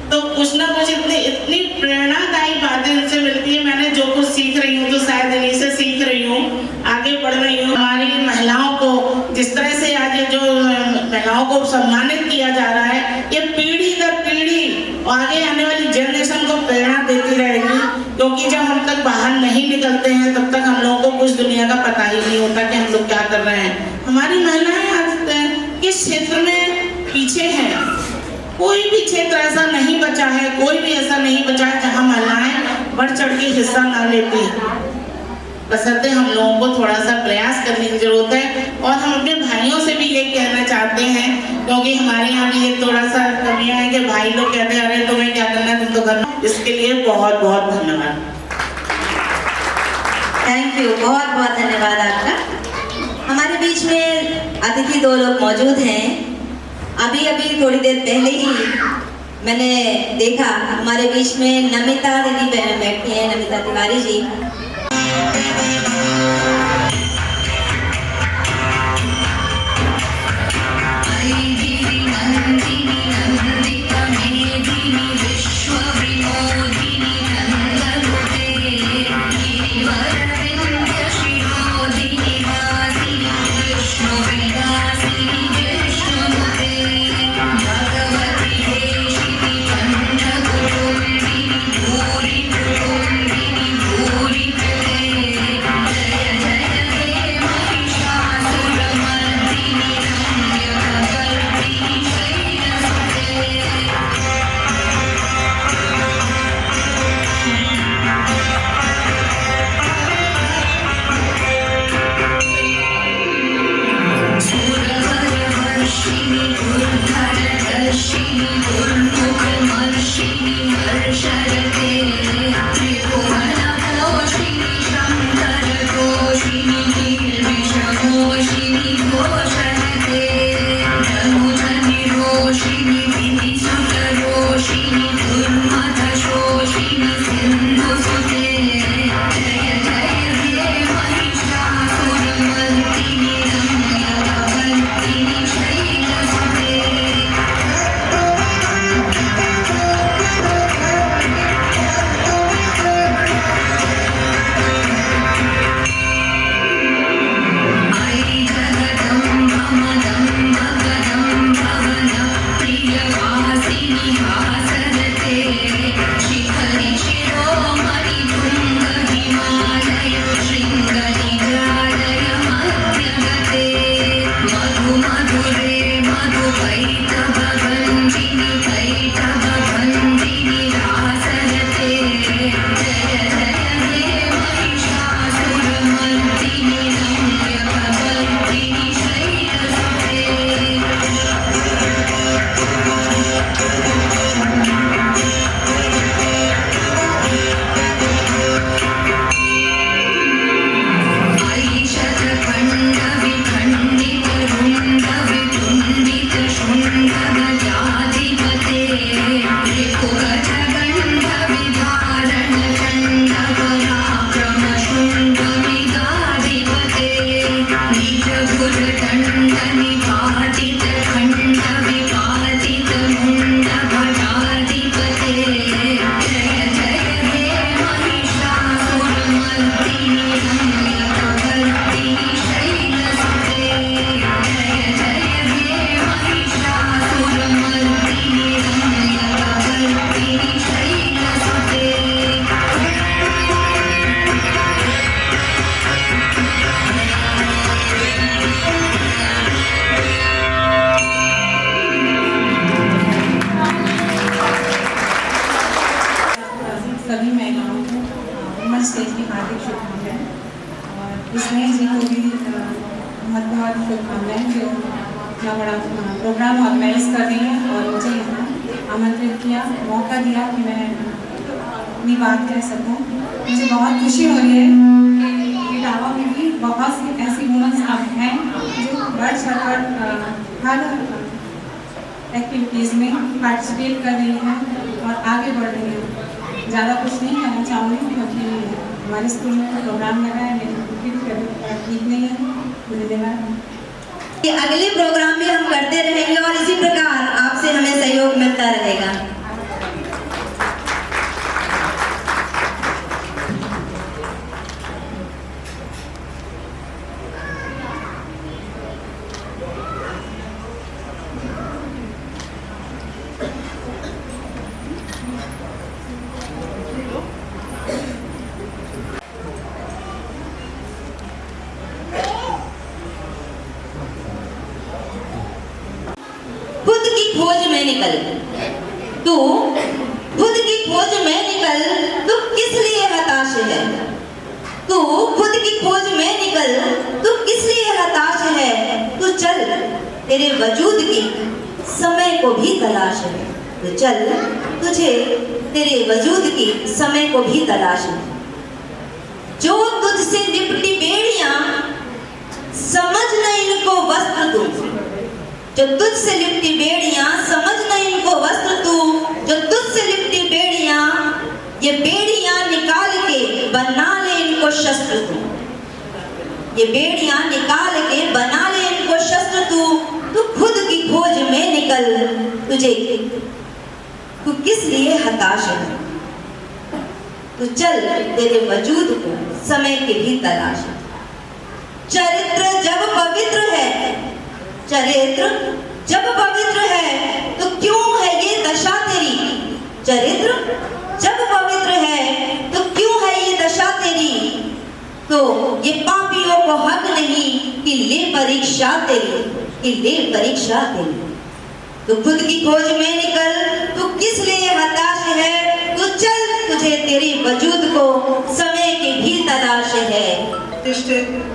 तो कुछ ना कुछ इतनी प्रेरणादायी बातें इनसे मिलती है। मैंने जो कुछ सीख रही हूँ तो शायद इन्हीं से सीख रही हूँ, आगे बढ़ रही हूँ। हमारी महिलाओं को जिस तरह से आज जो महिलाओं को सम्मानित किया जा रहा है, ये पीढ़ी दर पीढ़ी आगे आने वाली जनरेशन को प्रेरणा देती रहेगी, क्योंकि जब हम तक बाहर नहीं निकलते हैं तब तक हम लोगों को कुछ दुनिया का पता ही नहीं होता कि हम लोग क्या कर रहे हैं। हमारी महिलाएं आज किस क्षेत्र में पीछे हैं, कोई भी क्षेत्र ऐसा नहीं बचा है, कोई भी ऐसा नहीं बचा है जहां महिलाएं बढ़ चढ़ के हिस्सा ना लेती। बशर्ते हम लोगों को थोड़ा सा प्रयास करने की जरूरत है। और हम अपने भाइयों से भी ये कहना चाहते हैं, क्योंकि हमारे यहाँ भी ये थोड़ा सा कमियां है कि भाई लोग कहते हैं अरे तुम्हें क्या करना है, तुम तो करना। इसके लिए बहुत बहुत धन्यवाद। थैंक यू, बहुत बहुत धन्यवाद आपका। हमारे बीच में अतिथि 2 लोग मौजूद हैं। अभी अभी थोड़ी देर पहले ही मैंने देखा हमारे बीच में नमिता दीदी बैठी हैं, नमिता तिवारी जी। स्नेह जी को भी बहुत बहुत शुभकामनाएं जो इतना बड़ा प्रोग्राम ऑर्गेनाइज कर रही हैं और मुझे यहाँ आमंत्रित किया, मौका दिया कि मैं अपनी बात कह सकूँ। मुझे बहुत खुशी हो रही है कि इटावा में भी बहुत सी ऐसी वुमेन्स हैं जो बढ़ चढ़कर हर एक्टिविटीज़ में पार्टिसिपेट कर रही हैं और आगे बढ़ रही हैं। ज़्यादा कुछ नहीं कहना चाहूँगी क्योंकि हमारे स्कूल में प्रोग्राम लगा है, मेरी ठीक नहीं है। धन्यवाद। अगले प्रोग्राम भी हम करते रहेंगे और इसी प्रकार आपसे हमें सहयोग मिलता रहेगा। खोज में निकल तू, खुद की खोज में निकल, तू किस लिए हताश है? तू खुद की खोज में निकल, तू किस लिए हताश है? तू चल, तेरे वजूद की समय को भी तलाश है। तू चल, तुझे तेरे वजूद की समय को भी तलाश है। जो तुझसे लिपटी बेड़ियां, समझ न इनको वस्त्र तू। जो तुझसे लिपटी बेड़ियां, समझ न इनको वस्त्र तू। जो तुझसे लिपटी बेड़ियां, ये बेड़ियां निकाल के बना ले इनको शस्त्र तू। ये बेड़ियां निकाल के बना ले इनको शस्त्र तू। तू खुद की खोज में निकल, तुझे तू किस लिए हताश है? तू चल, तेरे वजूद को समय की भी तलाश है। चरित्र जब पवित्र है, चरित्र जब पवित्र है, तो क्यों है ये दशा तेरी? चरित्र जब पवित्र है, तो क्यों है ये दशा तेरी? तो ये पापियों को हक नहीं कि ले परीक्षा तेरी, कि ले परीक्षा तेरी। तो खुद की खोज में निकल, तू किस लिए हताश है? तो चल, तुझे तेरी वजूद को समय की भी तलाश है।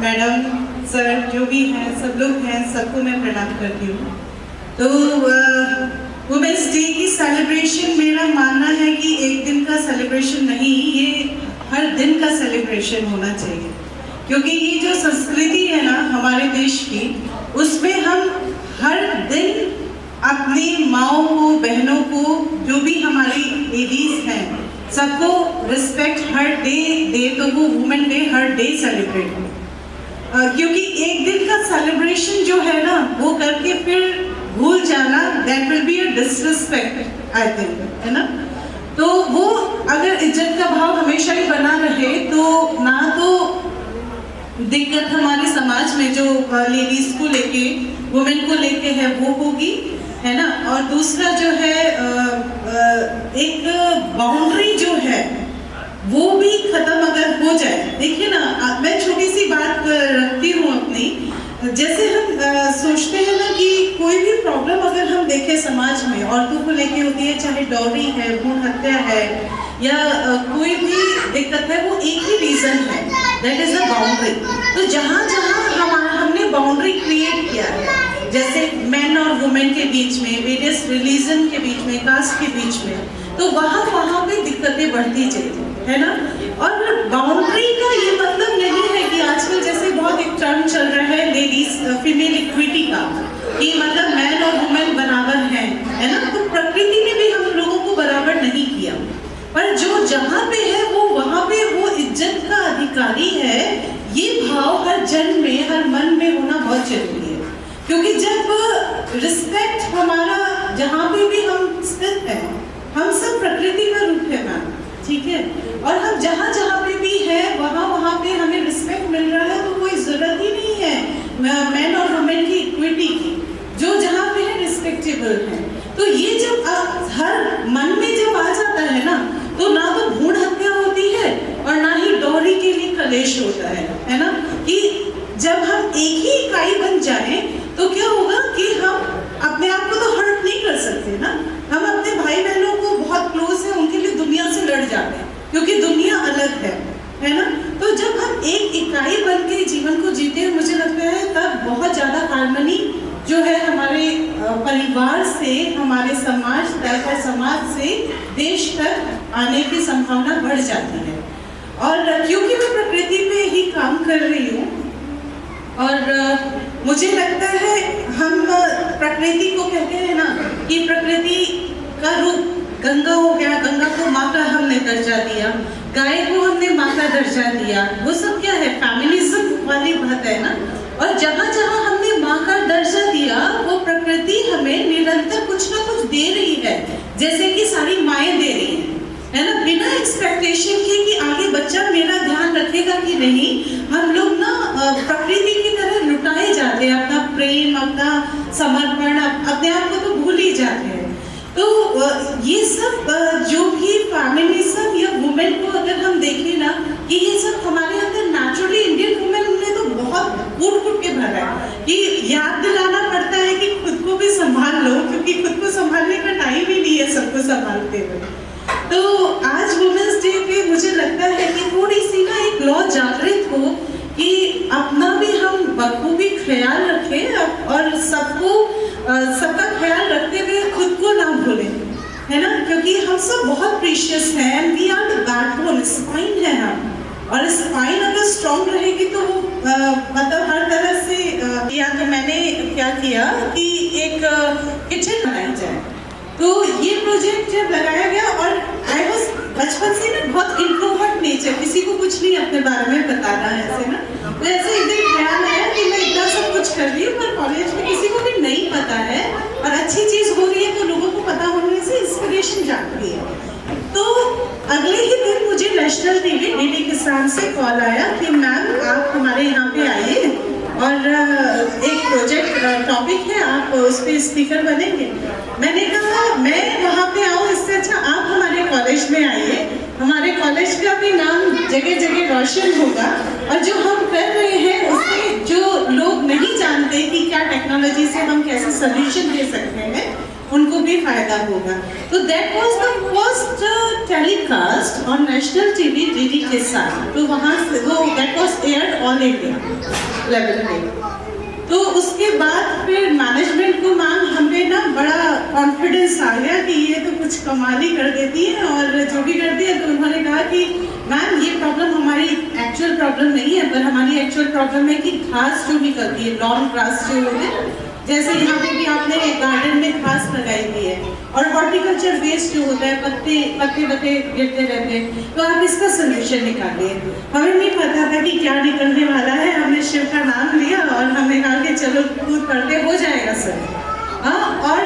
मैडम, सर, जो भी हैं, सब लोग हैं, सबको मैं प्रणाम करती हूँ। तो वुमेन्स डे की सेलिब्रेशन, मेरा मानना है कि एक दिन का सेलिब्रेशन नहीं, ये हर दिन का सेलिब्रेशन होना चाहिए। क्योंकि ये जो संस्कृति है ना हमारे देश की, उसमें हम हर दिन अपनी माओ को, बहनों को, जो भी हमारी लेडीज हैं, सबको रिस्पेक्ट हर डे दे, तो वो वुमेन डे हर डे सेलिब्रेट हो। क्योंकि एक दिन का सेलिब्रेशन जो है ना, वो करके फिर भूल जाना, that will be a disrespect, I think, है ना। तो वो अगर इज्जत का भाव हमेशा ही बना रहे, तो ना तो दिक्कत हमारे समाज में जो लेडीज को लेके, वुमेन को लेके है, वो होगी, है ना। और दूसरा जो है, एक बाउंड्री जो है वो भी खत्म अगर हो जाए। देखिए ना, मैं छोटी सी बात रखती हूँ अपनी। जैसे हम सोचते हैं ना कि कोई भी प्रॉब्लम अगर हम देखें समाज में, औरतों को लेके होती है, चाहे डॉरी है, भ्रूण हत्या है, या कोई भी दिक्कत है, वो एक ही रीजन है, दैट इज अ बाउंड्री। तो जहाँ जहाँ हमने बाउंड्री क्रिएट किया है, जैसे मैन और वुमेन के बीच में, वेरियस रिलीजन के बीच में, कास्ट के बीच में, तो वहाँ पे दिक्कतें बढ़ती चली, है ना। और बाउंड्री का ये मतलब नहीं है कि आजकल जैसे बहुत एक टर्म चल रहा है लेडीज फीमेल इक्विटी का, कि मतलब मैन और वुमेन बराबर हैं, है ना। तो प्रकृति ने भी हम लोगों को बराबर नहीं किया, पर जो जहाँ पे है वो वहाँ पे वो इज्जत का अधिकारी है। ये भाव हर जन में, हर मन में होना बहुत जरूरी है। क्योंकि जब रिस्पेक्ट हमारा जहाँ पे भी हम स्थित हैं, हम सब प्रकृति का रूप है मैम, ठीक है। और हम जहाँ जहाँ पे भी है, वहाँ पे हमें रिस्पेक्ट मिल रहा है, तो कोई जरूरत ही नहीं है मैन और वुमेन की इक्विटी की। जो जहाँ पे है रिस्पेक्टेबल है। तो ये जब हर मन में जब आ जाता है ना, तो ना तो भ्रूण हत्या होती है और ना ही डॉरी के लिए कलेश होता है ना। कि जब हम एक ही इकाई बन जाए, तो क्या होगा कि हम अपने आप को तो हर्ट नहीं कर सकते ना। हम अपने भाई बहनों को बहुत क्लोज है, उनके लिए दुनिया से लड़ जाते हैं, क्योंकि दुनिया अलग है ना। तो जब हम एक इकाई बन के बहुत ज़्यादा हार्मनी जो है हमारे परिवार से, हमारे समाज तक और समाज से देश तक आने की संभावना बढ़ जाती है। और क्योंकि मैं प्रकृति पे ही काम कर रही हूँ और मुझे लगता है हम प्रकृति को कहते हैं ना कि प्रकृति का रूप गंगा हो गया, गंगा को माँ का हमने दर्जा दिया, गाय को हमने माँ का दर्जा दिया, वो सब क्या है, फेमिनिज्म वाली बात है ना। और जहाँ जहाँ हमने माँ का दर्जा दिया वो प्रकृति हमें निरंतर कुछ ना कुछ दे रही है, जैसे कि सारी माएँ दे रही है ना, बिना एक्सपेक्टेशन के कि आगे बच्चा मेरा ध्यान रखेगा कि नहीं। हम लोग ना प्रकृति की तरह लुटाए जाते हैं, अपना प्रेम, अपना समर्पण, अपने आप को तो भूल ही जाते हैं। तो ये सब जो भी फेमिनिज्म या वुमेन को अगर हम देखें ना कि ये सब हमारे अंदर नेचुरली इंडियन वुमेन ने तो बहुत कूट के भरा है कि याद दिलाना पड़ता है कि खुद को भी संभाल लो, क्योंकि खुद को संभालने का टाइम ही नहीं है सबको संभालते हुए। तो आज वुमेन्स डे पे मुझे लगता है कि थोड़ी सी ना एक लौ जागृत हो कि अपना भी हम बखूबी ख्याल रखें और सबका ख्याल रखते हुए खुद को ना भूलें, है ना, क्योंकि हम सब बहुत प्रीशियस हैं। We are the backbone, spine है हम, और स्पाइन अगर स्ट्रॉन्ग रहेगी तो वो मतलब हर तरह से या तो मैंने क्या किया कि एक किचन बनाई जाए। तो ये प्रोजेक्ट जब लगाया गया और आई वाज बचपन से ना बहुत इंट्रोवर्ट नेचर, किसी को कुछ नहीं अपने बारे में बताना है ऐसे ना, तो ऐसे एक दिन ख्याल आया कि मैं इतना सब कुछ कर रही हूँ पर कॉलेज में किसी को भी नहीं पता है और अच्छी चीज़ हो रही है तो लोगों को पता होने से इंस्पिरेशन जाती है। तो अगले ही दिन मुझे नेशनल टीवी डीडी किसान से कॉल आया कि मैम आप हमारे यहाँ पे आइए और एक प्रोजेक्ट टॉपिक है, आप उस पर स्पीकर बनेंगे। मैंने कहा मैं वहाँ पे आऊँ, इससे अच्छा आप हमारे कॉलेज में आइए, हमारे कॉलेज का भी नाम जगह जगह रोशन होगा और जो हम कर रहे हैं उससे जो लोग नहीं जानते कि क्या टेक्नोलॉजी से हम कैसे सोल्यूशन दे सकते हैं उनको भी फायदा होगा। तो that was the first telecast on national TV DD किसान। तो वहाँ से वो that was aired all India level पे। तो उसके बाद फिर मैनेजमेंट को मैम हमें ना बड़ा कॉन्फिडेंस आ गया कि ये तो कुछ कमाल ही कर देती है और जो भी करती है। तो उन्होंने कहा कि मैम ये प्रॉब्लम हमारी एक्चुअल प्रॉब्लम नहीं है, पर हमारी एक्चुअल प्रॉब्लम है कि घास जो भी करती है, लॉन ग्रास जो होते हैं, जैसे यहाँ पे भी आपने गार्डन में घास लगाई हुई है और हॉर्टिकल्चर वेस्ट जो होता है, पत्ते गिरते रहते हैं, तो आप इसका सोल्यूशन निकालिए। हमें नहीं पता था कि क्या निकलने वाला है, हमने शिव का नाम लिया और हमने कहा कि चलो कूद पड़ते हो जाएगा सर। हाँ, और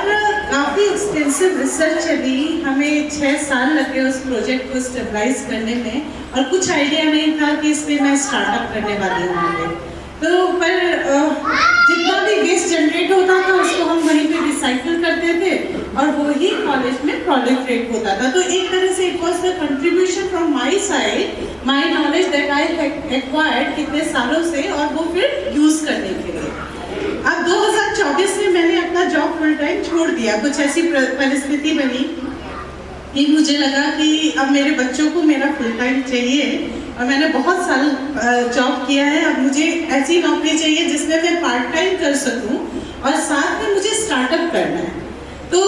काफ़ी एक्सटेंसिव रिसर्च चली, हमें 6 साल लगे उस प्रोजेक्ट को स्टेबलाइज करने में और कुछ आइडिया नहीं था कि इस पर मैं स्टार्टअप करने वाली हूँ। तो पर जितना भी वेस्ट जनरेट होता था उसको हम वहीं पे रिसाइकिल करते थे और वो ही कॉलेज में प्रोलिफरेट होता था। तो एक तरह से it was the contribution from my side, my knowledge that I acquired कितने सालों से, और वो फिर यूज़ करने के लिए। अब 2024 में मैंने अपना जॉब फुल टाइम छोड़ दिया। कुछ ऐसी परिस्थिति बनी कि मुझे लगा कि अब मेरे बच्चों को मेरा फुल टाइम चाहिए और मैंने बहुत साल जॉब किया है। अब मुझे ऐसी नौकरी चाहिए जिसमें मैं पार्ट टाइम कर सकूं और साथ में मुझे स्टार्टअप करना है। तो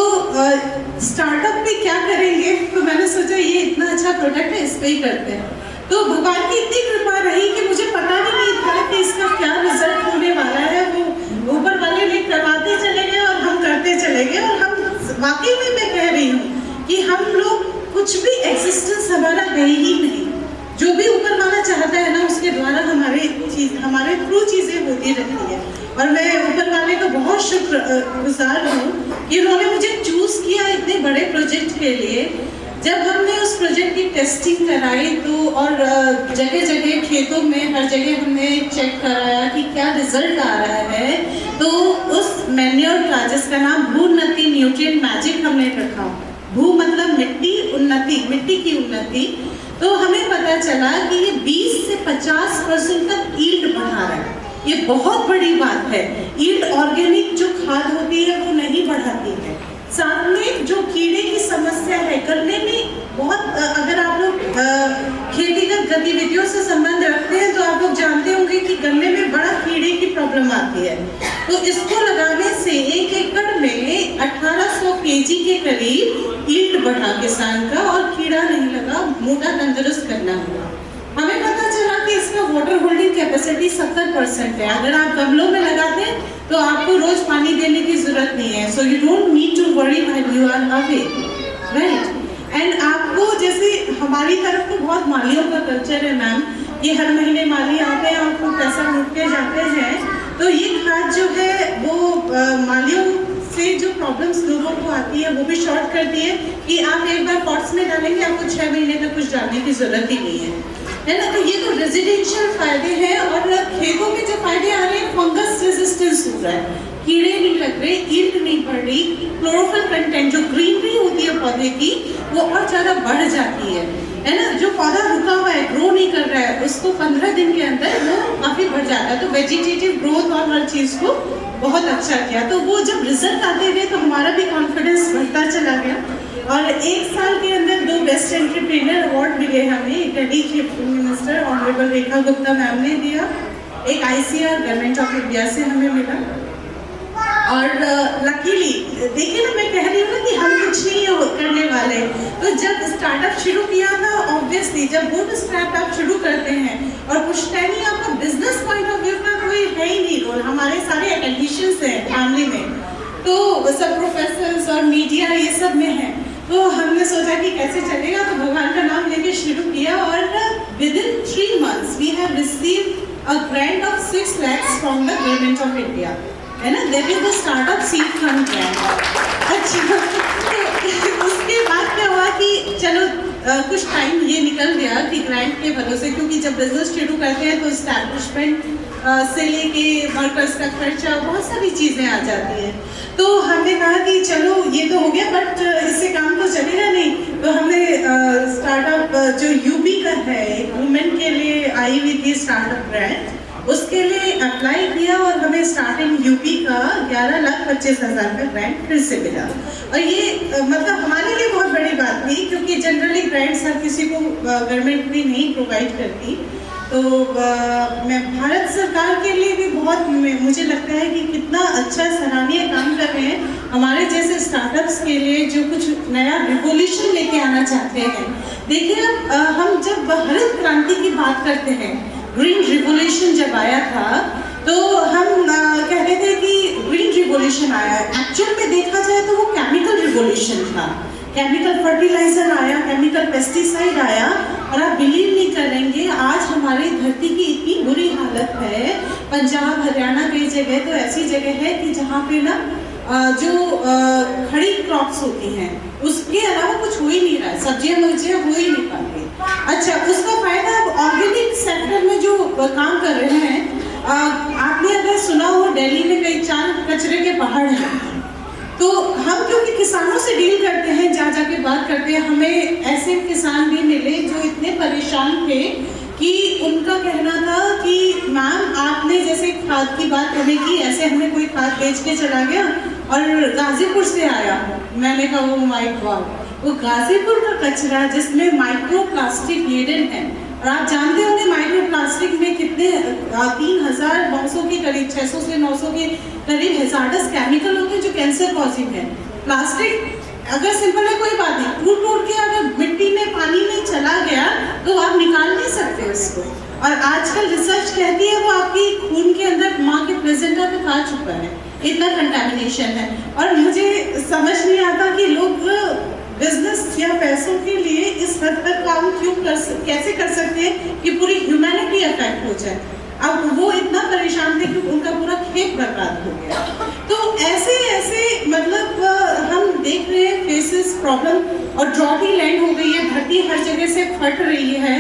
स्टार्टअप में क्या करेंगे, तो मैंने सोचा ये इतना अच्छा प्रोडक्ट है, इस पर ही करते हैं। तो भगवान की इतनी कृपा रही कि मुझे पता भी नहीं था कि इसका क्या रिजल्ट होने वाला है। वो ऊपर वाले ने करवाते चले गए और हम करते चले गए और हम वाकई में मैं कह रही हूँ कि हम लोग कुछ भी एग्जिस्टेंस हमारा है ही नहीं। जो भी ऊपर वाला चाहता है ना उसके द्वारा हमारे थ्रू चीज़ें होती रहती है। और मैं ऊपर वाले का बहुत शुक्रगुजार हूँ कि उन्होंने मुझे चूज़ किया इतने बड़े प्रोजेक्ट के लिए। जब हमने उस प्रोजेक्ट की टेस्टिंग कराई तो और जगह जगह खेतों में हर जगह हमने चेक कराया कि क्या रिजल्ट आ रहा है, तो उस मैन्योर का जिसका नाम भूउन्नति न्यूट्रिएंट मैजिक हमने रखा। भू मतलब मिट्टी, उन्नति मिट्टी की उन्नति। तो हमें पता चला कि ये 20 से 50% तक यील्ड बढ़ा रहा है। ये बहुत बड़ी बात है। यील्ड ऑर्गेनिक जो खाद होती है वो नहीं बढ़ाती है। साथ में जो कीड़े की समस्या है, गन्ने में बहुत, अगर आप लोग खेतीगत गतिविधियों से संबंध रखते हैं तो आप लोग जानते होंगे कि गन्ने में बड़ा कीड़े की प्रॉब्लम आती है। आती है। तो इसको लगाने से 1 एकड़ में 1800 केजी के करीब ईल्ड बढ़ा किसान का और कीड़ा नहीं लगा, मोटा तंदुरुस्त करना हुआ। हमें पता चला कि इसका वाटर होल्डिंग कैपेसिटी 70% है। अगर आप गमलों में लगाते हैं तो आपको रोज पानी देने की जरूरत नहीं है। So you don't need to worry when you are away, right. And आपको जैसे हमारी तरफ तो बहुत मालियों का कल्चर है मैम, ये हर महीने माली आते हैं आपको पैसा लूट के जाते हैं। तो ये खाद जो है वो मालियों से जो प्रॉब्लम्स लोगों को आती है वो भी शॉर्ट करती है कि आप एक बार पॉट्स में डालेंगे, आपको 6 महीने तक कुछ डालने की जरूरत ही नहीं है ना। तो ये तो रेजिडेंशियल फायदे हैं। और खेतों में जो फायदे आ रहे हैं, फंगस रेजिस्टेंस हो रहा है, कीड़े नहीं लग रहे, ईल्ड नहीं बढ़ रही, क्लोरोफिल कंटेंट जो ग्रीनरी होती है पौधे की वो और ज्यादा बढ़ जाती है ना। जो पौधा रुका हुआ है, ग्रो नहीं कर रहा है, उसको 15 दिन के अंदर वो काफी बढ़ जाता है। तो वेजिटेटिव ग्रोथ और हर चीज को बहुत अच्छा किया। तो वो जब रिजल्ट आते गए तो हमारा भी कॉन्फिडेंस बढ़ता चला गया। और 1 साल के अंदर 2 बेस्ट एंटरप्रेन्योर अवार्ड मिले हमें। Delhi chief minister honourable Rekha Gupta ma'am ने दिया, एक ICR गवर्नमेंट ऑफ इंडिया से हमें मिला। और लकीली देखिए ना, मैं कह रही हूँ ना कि हम कुछ नहीं करने वाले। तो जब स्टार्टअप शुरू किया था, ऑब्वियसली जब बूट स्ट्रैप आप शुरू करते हैं और पुश्तैनी आपका बिजनेस पॉइंट ऑफ व्यू का कोई है ही नहीं रोल, हमारे सारे एकेडमिशियंस हैं फैमिली में, तो सब प्रोफेसर्स और मीडिया ये सब में है। तो हमने सोचा कि कैसे चलेगा, तो भगवान का नाम लेके शुरू किया। और within 3 months we have received a grant of 6 lakhs from the government of India, है ना। That is the startup seed fund grant. अच्छा, तो उसके बाद क्या हुआ कि चलो कुछ टाइम ये निकल गया कि ग्रांट के भरोसे, क्योंकि जब बिजनेस शुरू करते हैं तो स्टैब्लिशमेंट से लेके वर्कर्स का खर्चा, बहुत सारी चीज़ें आ जाती हैं। तो हमने कहा कि चलो ये तो हो गया, बट इससे काम तो चलेगा नहीं। तो हमने स्टार्टअप जो यूपी का है, वुमेन के लिए आई हुई थी स्टार्टअप ग्रांट, उसके लिए अप्लाई किया और हमें स्टार्टिंग यूपी का 11,25,000 का ग्रांट फिर से मिला। और ये मतलब हमारे लिए बहुत बड़ी बात थी, क्योंकि जनरली ग्रांट्स हर किसी को गवर्नमेंट भी नहीं प्रोवाइड करती। तो मैं भारत सरकार के लिए भी बहुत, मुझे लगता है कि कितना अच्छा सराहनीय काम कर रहे हैं हमारे जैसे स्टार्टअप्स के लिए, जो कुछ नया रिवोल्यूशन लेके आना चाहते हैं। देखिए, हम जब हरित क्रांति की बात करते हैं, ग्रीन रिवोल्यूशन जब आया था, तो हम कहते थे कि ग्रीन रिवोल्यूशन आया। एक्चुअल में देखा जाए तो वो केमिकल रिवोल्यूशन था। केमिकल फर्टिलाइजर आया, केमिकल पेस्टिसाइड आया, और आप बिलीव नहीं करेंगे, आज हमारी धरती की इतनी बुरी हालत है। पंजाब, हरियाणा कई जगह तो ऐसी जगह है कि जहाँ पे ना जो खड़ी क्रॉप्स होती हैं, उसके अलावा कुछ हो ही नहीं रहा है, सब्जियां मुर्जियां हो ही नहीं पाती। अच्छा, उसका फायदा ऑर्गेनिक सेक्टर में जो काम कर रहे हैं, आपने अगर सुना हो, दिल्ली में कई 4 कचरे के पहाड़ हैं। तो हम क्योंकि किसानों से डील करते हैं, जा जाके बात करते हैं, हमें ऐसे किसान भी मिले जो इतने परेशान थे कि उनका कहना था कि मैम, आपने जैसे खाद की बात हमें की, ऐसे हमें कोई खाद बेच के चला गया और गाजीपुर से आया। मैंने कहा वो माय गॉड, वो गाजीपुर का कचरा जिसमें माइक्रो प्लास्टिक लेडन है। और आप जानते होंगे माइक्रो प्लास्टिक में कितने 3,900 के करीब, 600 से 900 के करीब हैजार्डस केमिकल होते हैं जो कैंसर कॉजिंग है। प्लास्टिक अगर सिंपल है कोई बात नहीं, टूट के अगर मिट्टी में, पानी में चला गया तो आप निकाल नहीं सकते उसको। और आजकल रिसर्च कहती है वो आपकी खून के अंदर माँ के प्लेसेंटा पे खा चुका है, इतना कंटामिनेशन है। और मुझे समझ नहीं आता कि लोग बिजनेस या पैसों के लिए इस हद तक काम कैसे कर सकते हैं कि पूरी ह्यूमैनिटी अफेक्ट हो जाए। अब वो इतना परेशान थे कि उनका पूरा खेत बर्बाद हो गया। तो ऐसे मतलब हम देख रहे हैं फेसेस प्रॉब्लम, और ड्रॉटी लैंड हो गई है, धरती हर जगह से फट रही है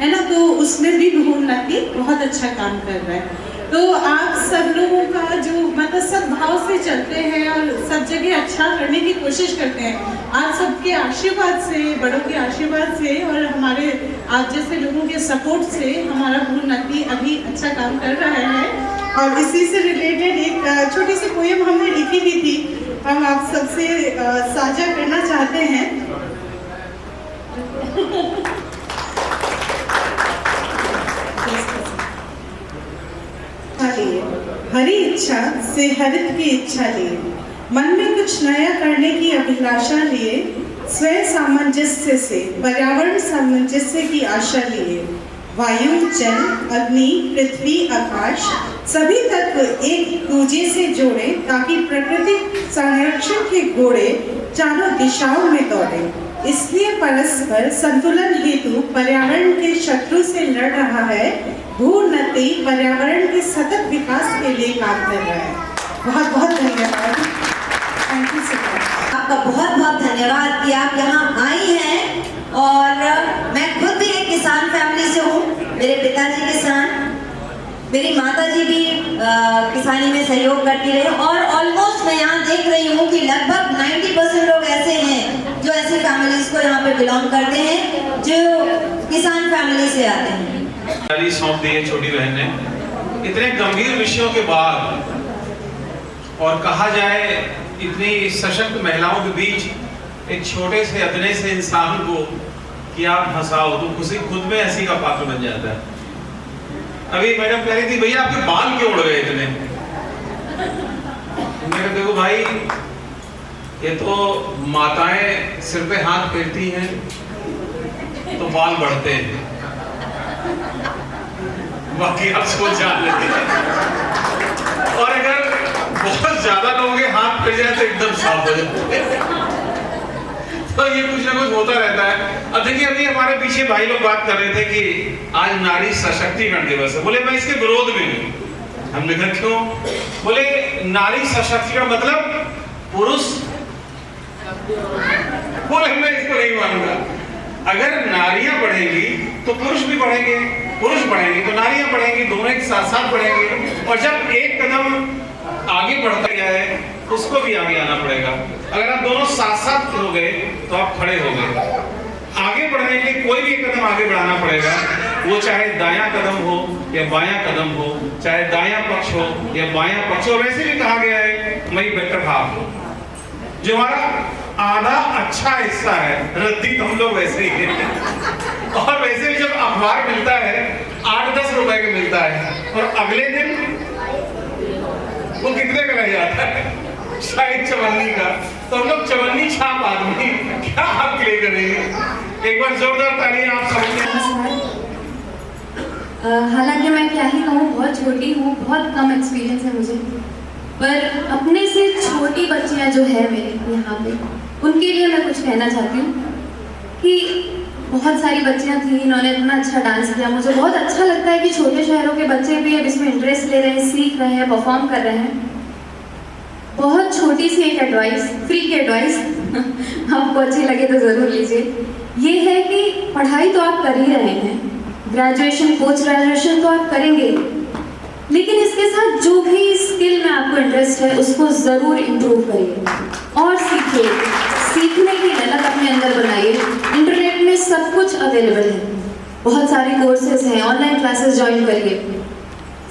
ना। तो उसमें भी नदी बहुत अच्छा काम कर रहा है। तो आप सब लोगों का जो मतलब सब भाव से चलते हैं और सब जगह अच्छा करने की कोशिश करते हैं। आप सबके आशीर्वाद से, बड़ों के आशीर्वाद से और हमारे आप जैसे लोगों के सपोर्ट से हमारा नदी अभी अच्छा काम कर रहा है। और इसी से रिलेटेड एक छोटी सी पोएम हमने लिखी भी थी, हम आप सबसे साझा करना चाहते हैं। हरी इच्छा से हरित की इच्छा लिए, मन में कुछ नया करने की अभिलाषा लिए, स्वयं सामंजस्य से पर्यावरण सामंजस्य की आशा लिए, वायु, जल, अग्नि, पृथ्वी, आकाश सभी तत्व एक दूजे से जोड़े ताकि प्राकृतिक संरक्षण के घोड़े चारों दिशाओं में दौड़े। इसलिए परस्पर संतुलन हेतु पर्यावरण के शत्रु से लड़ रहा है, भूउन्नति पर्यावरण के सतत विकास के लिए काम कर रहा है। बहुत बहुत धन्यवाद। Thank you so much. आपका बहुत बहुत धन्यवाद कि आप यहाँ आई हैं। और मैं खुद भी एक किसान फैमिली से हूँ, मेरे पिताजी किसान, मेरी माताजी भी किसानी में सहयोग करती रही और ऑलमोस्ट मैं यहाँ देख रही हूँ कि लगभग 90% लोग ऐसे हैं जो ऐसी फैमिलीज को यहाँ पे बिलोंग करते हैं, जो किसान फैमिली से आते हैं। सौंप दी है छोटी बहन ने इतने गंभीर विषयों के बाद, और कहा जाए इतनी सशक्त महिलाओं के बीच एक छोटे से अदने से इंसान को कि आप हंसाओ तो खुद में हंसी का पात्र बन जाता है। अभी मैडम कह रही थी भैया आपके बाल क्यों उड़ गए इतने? मैंने देखो भाई, ये तो माताएं सिर पे हाथ फेरती हैं तो बाल बढ़ते हैं, बाकी आप सोच जान लेते हैं। और अगर बहुत ज्यादा लोगों के हाथ फिर जाए तो एकदम साफ हो जाते हैं। तो ये कुछ ना कुछ होता रहता है। अब देखिए, अभी हमारे पीछे भाई लोग बात कर रहे थे कि आज नारी सशक्तिकरण दिवस है। बोले मैं इसके विरोध में हूँ। हम लिखा क्यों? बोले नारी सशक्तिकरण मतलब पुरुष। बोले मैं इसको नहीं मानूंगा। अगर नारियां बढ़ेंगी तो पुरुष भी बढ़ेंगे, पुरुष बढ़ेंगे तो नारियां बढ़ेंगी, दोनों एक साथ साथ बढ़ेंगे। और जब एक कदम आगे बढ़ता गया है उसको भी आगे आना पड़ेगा। अगर आप दोनों साथ साथ हो गए तो आप खड़े हो गए। आगे बढ़ने के लिए कोई भी कदम आगे बढ़ाना पड़ेगा, वो चाहे दायां कदम हो या बायां कदम हो, चाहे दायां पक्ष हो या बायां पक्ष हो। वैसे भी कहा गया है मई बेटर हाफ, जो हमारा आधा अच्छा हिस्सा है, रद्दी तो हम लोग वैसे ही है। और वैसे भी जब अखबार मिलता है 8-10 रुपए का मिलता है और अगले दिन वो कितने का रह जाता है? शायद चवन्नी का। तो हम लोग चवन्नी छाप आदमी क्या आप क्ले करेंगे? एक बार जोरदार तालियां आप सबके। हालांकि मैं क्या ही कहूँ, बहुत छोटी हूँ, बहुत कम एक्सपीरियंस है मुझे, पर अपने से छोटी बच्चियाँ जो है मेरे यहाँ पे, उनके लिए मैं कुछ कहना चाहती हूँ कि बहुत सारी बच्चियाँ थी, इन्होंने इतना अच्छा डांस किया। मुझे बहुत अच्छा लगता है कि छोटे शहरों के बच्चे भी अब इसमें इंटरेस्ट ले रहे हैं, सीख रहे हैं, परफॉर्म कर रहे हैं। बहुत छोटी सी एक एडवाइस, फ्री की एडवाइस आपको अच्छी लगे तो ज़रूर लीजिए। ये है कि पढ़ाई तो आप कर ही रहे हैं, ग्रेजुएशन, पोस्ट ग्रेजुएशन तो आप करेंगे, लेकिन इसके साथ जो भी स्किल में आपको इंटरेस्ट है उसको ज़रूर इम्प्रूव करिए और सीखिए। सीखने की ललक अपने अंदर बनाइए। इंटरनेट में सब कुछ अवेलेबल है, बहुत सारे कोर्सेज हैं, ऑनलाइन क्लासेस ज्वाइन करिए,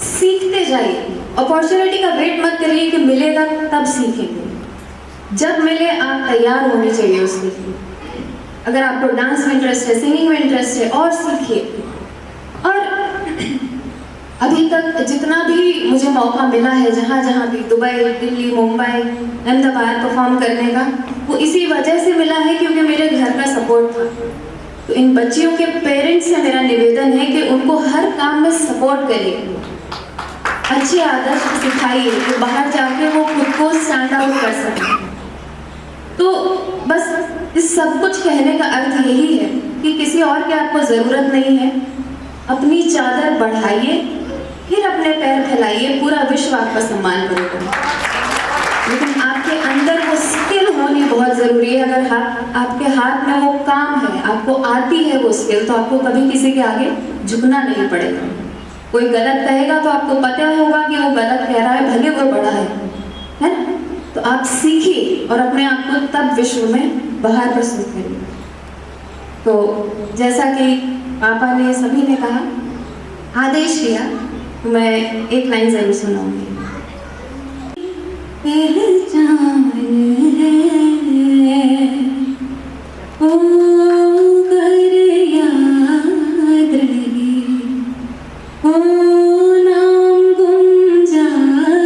सीखते जाइए। अपॉर्चुनिटी का वेट मत करिए कि मिलेगा तब सीखेंगे। जब मिले आप तैयार होने चाहिए उसके लिए। अगर आपको डांस में इंटरेस्ट है, सिंगिंग में इंटरेस्ट है, और सीखिए। और अभी तक जितना भी मुझे मौका मिला है, जहाँ जहाँ भी, दुबई, दिल्ली, मुंबई, अहमदाबाद परफॉर्म करने का, वो इसी वजह से मिला है क्योंकि मेरे घर का सपोर्ट था। तो इन बच्चियों के पेरेंट्स से मेरा निवेदन है कि उनको हर काम में सपोर्ट करिए, अच्छी आदत सिखाइए कि बाहर जाके वो खुद को स्टैंड आउट कर सकें। तो बस इस सब कुछ कहने का अर्थ यही है कि किसी और की आपको ज़रूरत नहीं है। अपनी चादर बढ़ाइए, फिर अपने पैर फैलाइए, पूरा विश्व आपका सम्मान करेगा। लेकिन आपके अंदर वो स्किल होनी बहुत ज़रूरी है। अगर आपके हाथ में वो काम है, आपको आती है वो स्किल, तो आपको कभी किसी के आगे झुकना नहीं पड़ेगा। कोई गलत कहेगा तो आपको पता होगा कि वो गलत कह रहा है, भले वो बड़ा है ना? तो आप सीखिए और अपने आप को तब विश्व में बाहर प्रस्तुत करिए। तो जैसा कि पापा ने, सभी ने कहा, आदेश दिया, तो मैं एक लाइन जरूर सुनाऊंगी। पहचान है ओ कर याद रहे, ओ नाम गुंजाए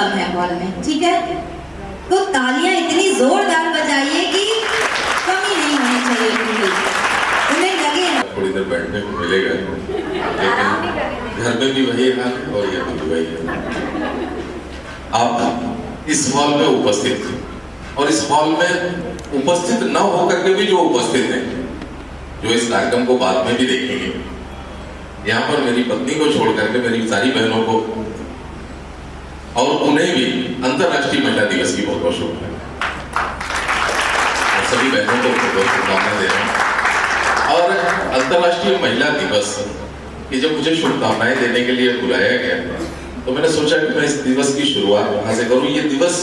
कम है हॉल में, ठीक है? तो तालियां इतनी जोरदार बजाइए कि कमी नहीं होनी चाहिए बिल्कुल, उन्हें लगे ना। थोड़ी देर बैठने को मिलेगा, लेकिन घर में भी वही हाल है और यहाँ भी वही है। आप इस हॉल में उपस्थित थे और इस हॉल में उपस्थित न होकर के भी जो उपस्थित हैं, जो इस कार्यक्रम को बाद में भी देखेंगे, यहाँ पर मेरी पत्नी को छोड़ करके मेरी सारी बहनों को और उन्हें भी अंतर्राष्ट्रीय महिला दिवस की बहुत बहुत शुभकामनाएं। सभी बहनों को बहुत बहुत शुभकामनाएं दे रहा हूँ। और अंतर्राष्ट्रीय महिला दिवस की जब मुझे शुभकामनाएं देने के लिए बुलाया गया तो मैंने सोचा कि मैं इस दिवस की शुरुआत वहां से करूं। ये दिवस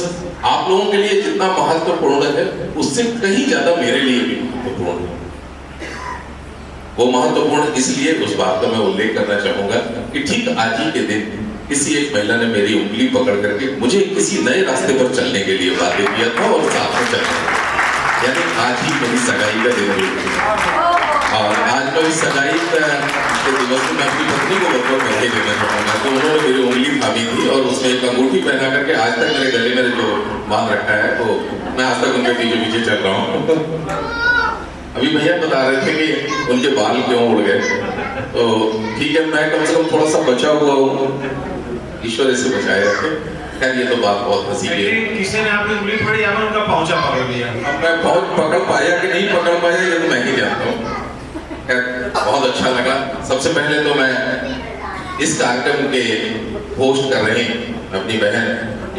आप लोगों के लिए जितना महत्वपूर्ण है उससे कहीं ज्यादा मेरे लिए भी महत्वपूर्ण है। वो महत्वपूर्ण इसलिए उस बात का मैं उल्लेख करना चाहूंगा कि ठीक आज ही के दिन किसी एक महिला ने मेरी उंगली पकड़ करके मुझे किसी नए रास्ते पर चलने के लिए बाध्य किया था और साथ में चलना, यानी आज ही मेरी सगाई का दिन हुई। और आज मैं इस सगाई के दिवस में अपनी पत्नी को बहुत बधाई देना चाहूंगा। तो उन्होंने मेरी उंगली थामी थी और उसमें एक अंगूठी पहना करके आज तक मेरे गले में जो बांध रखा है, तो मैं आज तक उनके पीछे पीछे चल रहा हूँ। अभी भैया बता रहे थे कि उनके बाल क्यों उड़ गए, तो ठीक है, मैं कम से कम थोड़ा सा बचा हुआ हूँ, ईश्वर इसे बचाए रखे। खैर ये तो बात बहुत हंसी की है। किसी ने आपकी उंगली पकड़ी या उनका पहुंचा पकड़ लिया? अब मैं बहुत पकड़ पाया कि नहीं पकड़ पाया ये तो मैं ही जानता हूँ। खैर बहुत अच्छा लगा। सबसे पहले तो मैं इस कार्यक्रम के होस्ट कर रहे हैं अपनी बहन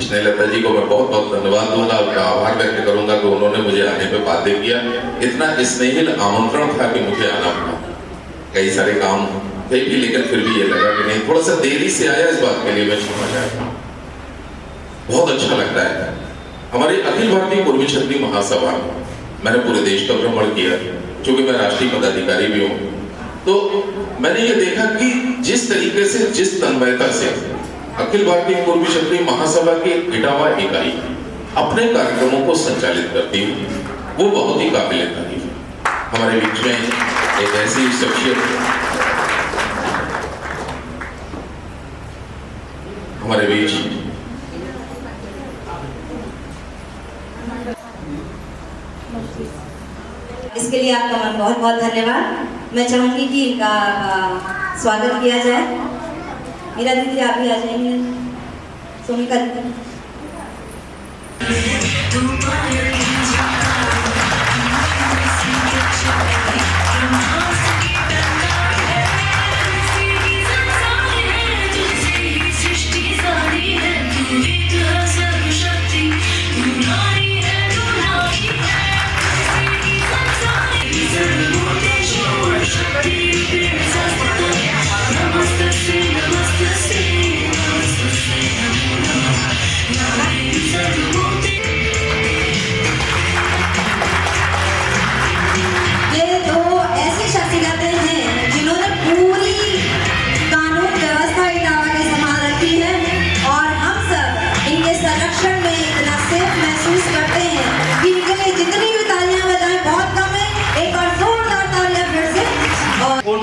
स्नेहलता जी को मैं बहुत बहुत धन्यवाद दूंगा, उनका आभार व्यक्त करूंगा कि उन्होंने मुझे आने पे बाध्य किया। इतना स्नेहिल आमंत्रण था कि मुझे आना पड़ा, कई सारे काम थे भी, लेकिन फिर भी ये लगा कि नहीं, थोड़ा सा देरी से आया, इस बात के लिए मैं क्षमा चाहता हूँ। बहुत अच्छा लगता है। हमारी अखिल भारतीय कुर्मी क्षत्रिय महासभा, मैंने पूरे देश का भ्रमण किया, चूंकि मैं राष्ट्रीय पदाधिकारी भी हूँ, तो मैंने ये देखा कि जिस तरीके से, जिस तन्मयता से अखिल भारतीय कुर्मी क्षत्रिय महासभा की इटावा इकाई अपने कार्यक्रमों को संचालित करती है, वो बहुत ही काबिल तारीफ है। हमारे बीच में एक ऐसी शख्सियत हमारे बीच इसके लिए आपका बहुत बहुत धन्यवाद। मैं चाहूंगी कि इनका स्वागत किया जाए। मीरा दीदी आप भी आ जाएंगे, सोनिका दीदी।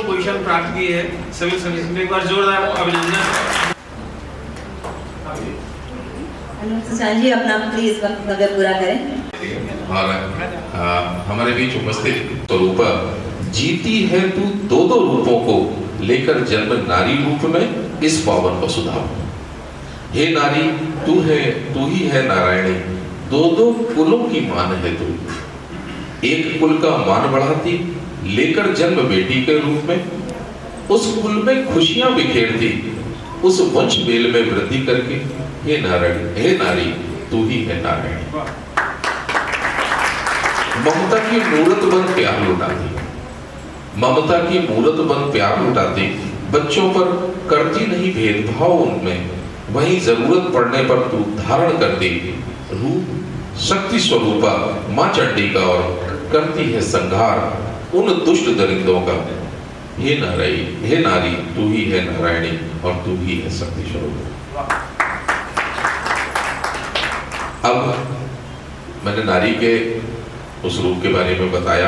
पोजीशन प्राप्त की है सिविल सर्विस में, एक बार जोरदार अभिनंदन। जी अपना प्लीज वक्तव्य पूरा करें। और हमारे बीच उपस्थित स्वरूपा, जीती है तू दो दो रूपों को लेकर जन्म नारी रूप में इस पावन वसुधा। हे नारी तू ही है नारायणी, दो दो कुलों की मान है तू। एक कुल का मान बढ़ाती लेकर जन्म बेटी के रूप में, उस कुल में खुशियां बिखेरती, उस वंश बेल में वृद्धि करके हे नारी तू ही है नारायणी। ममता की मूरत बन प्यार लुटाती, ममता की मूरत बन प्यार लुटाती, बच्चों पर करती नहीं भेदभाव उनमें, वहीं जरूरत पड़ने पर तू धारण करती रूप शक्ति स्वरूपा मां चंडी का और करती है संहार उन दुष्ट दरिंदों का। हे नारी तू ही है नारायणी और तू ही है शक्ति स्वरूप। अब मैंने नारी के उस रूप के बारे में बताया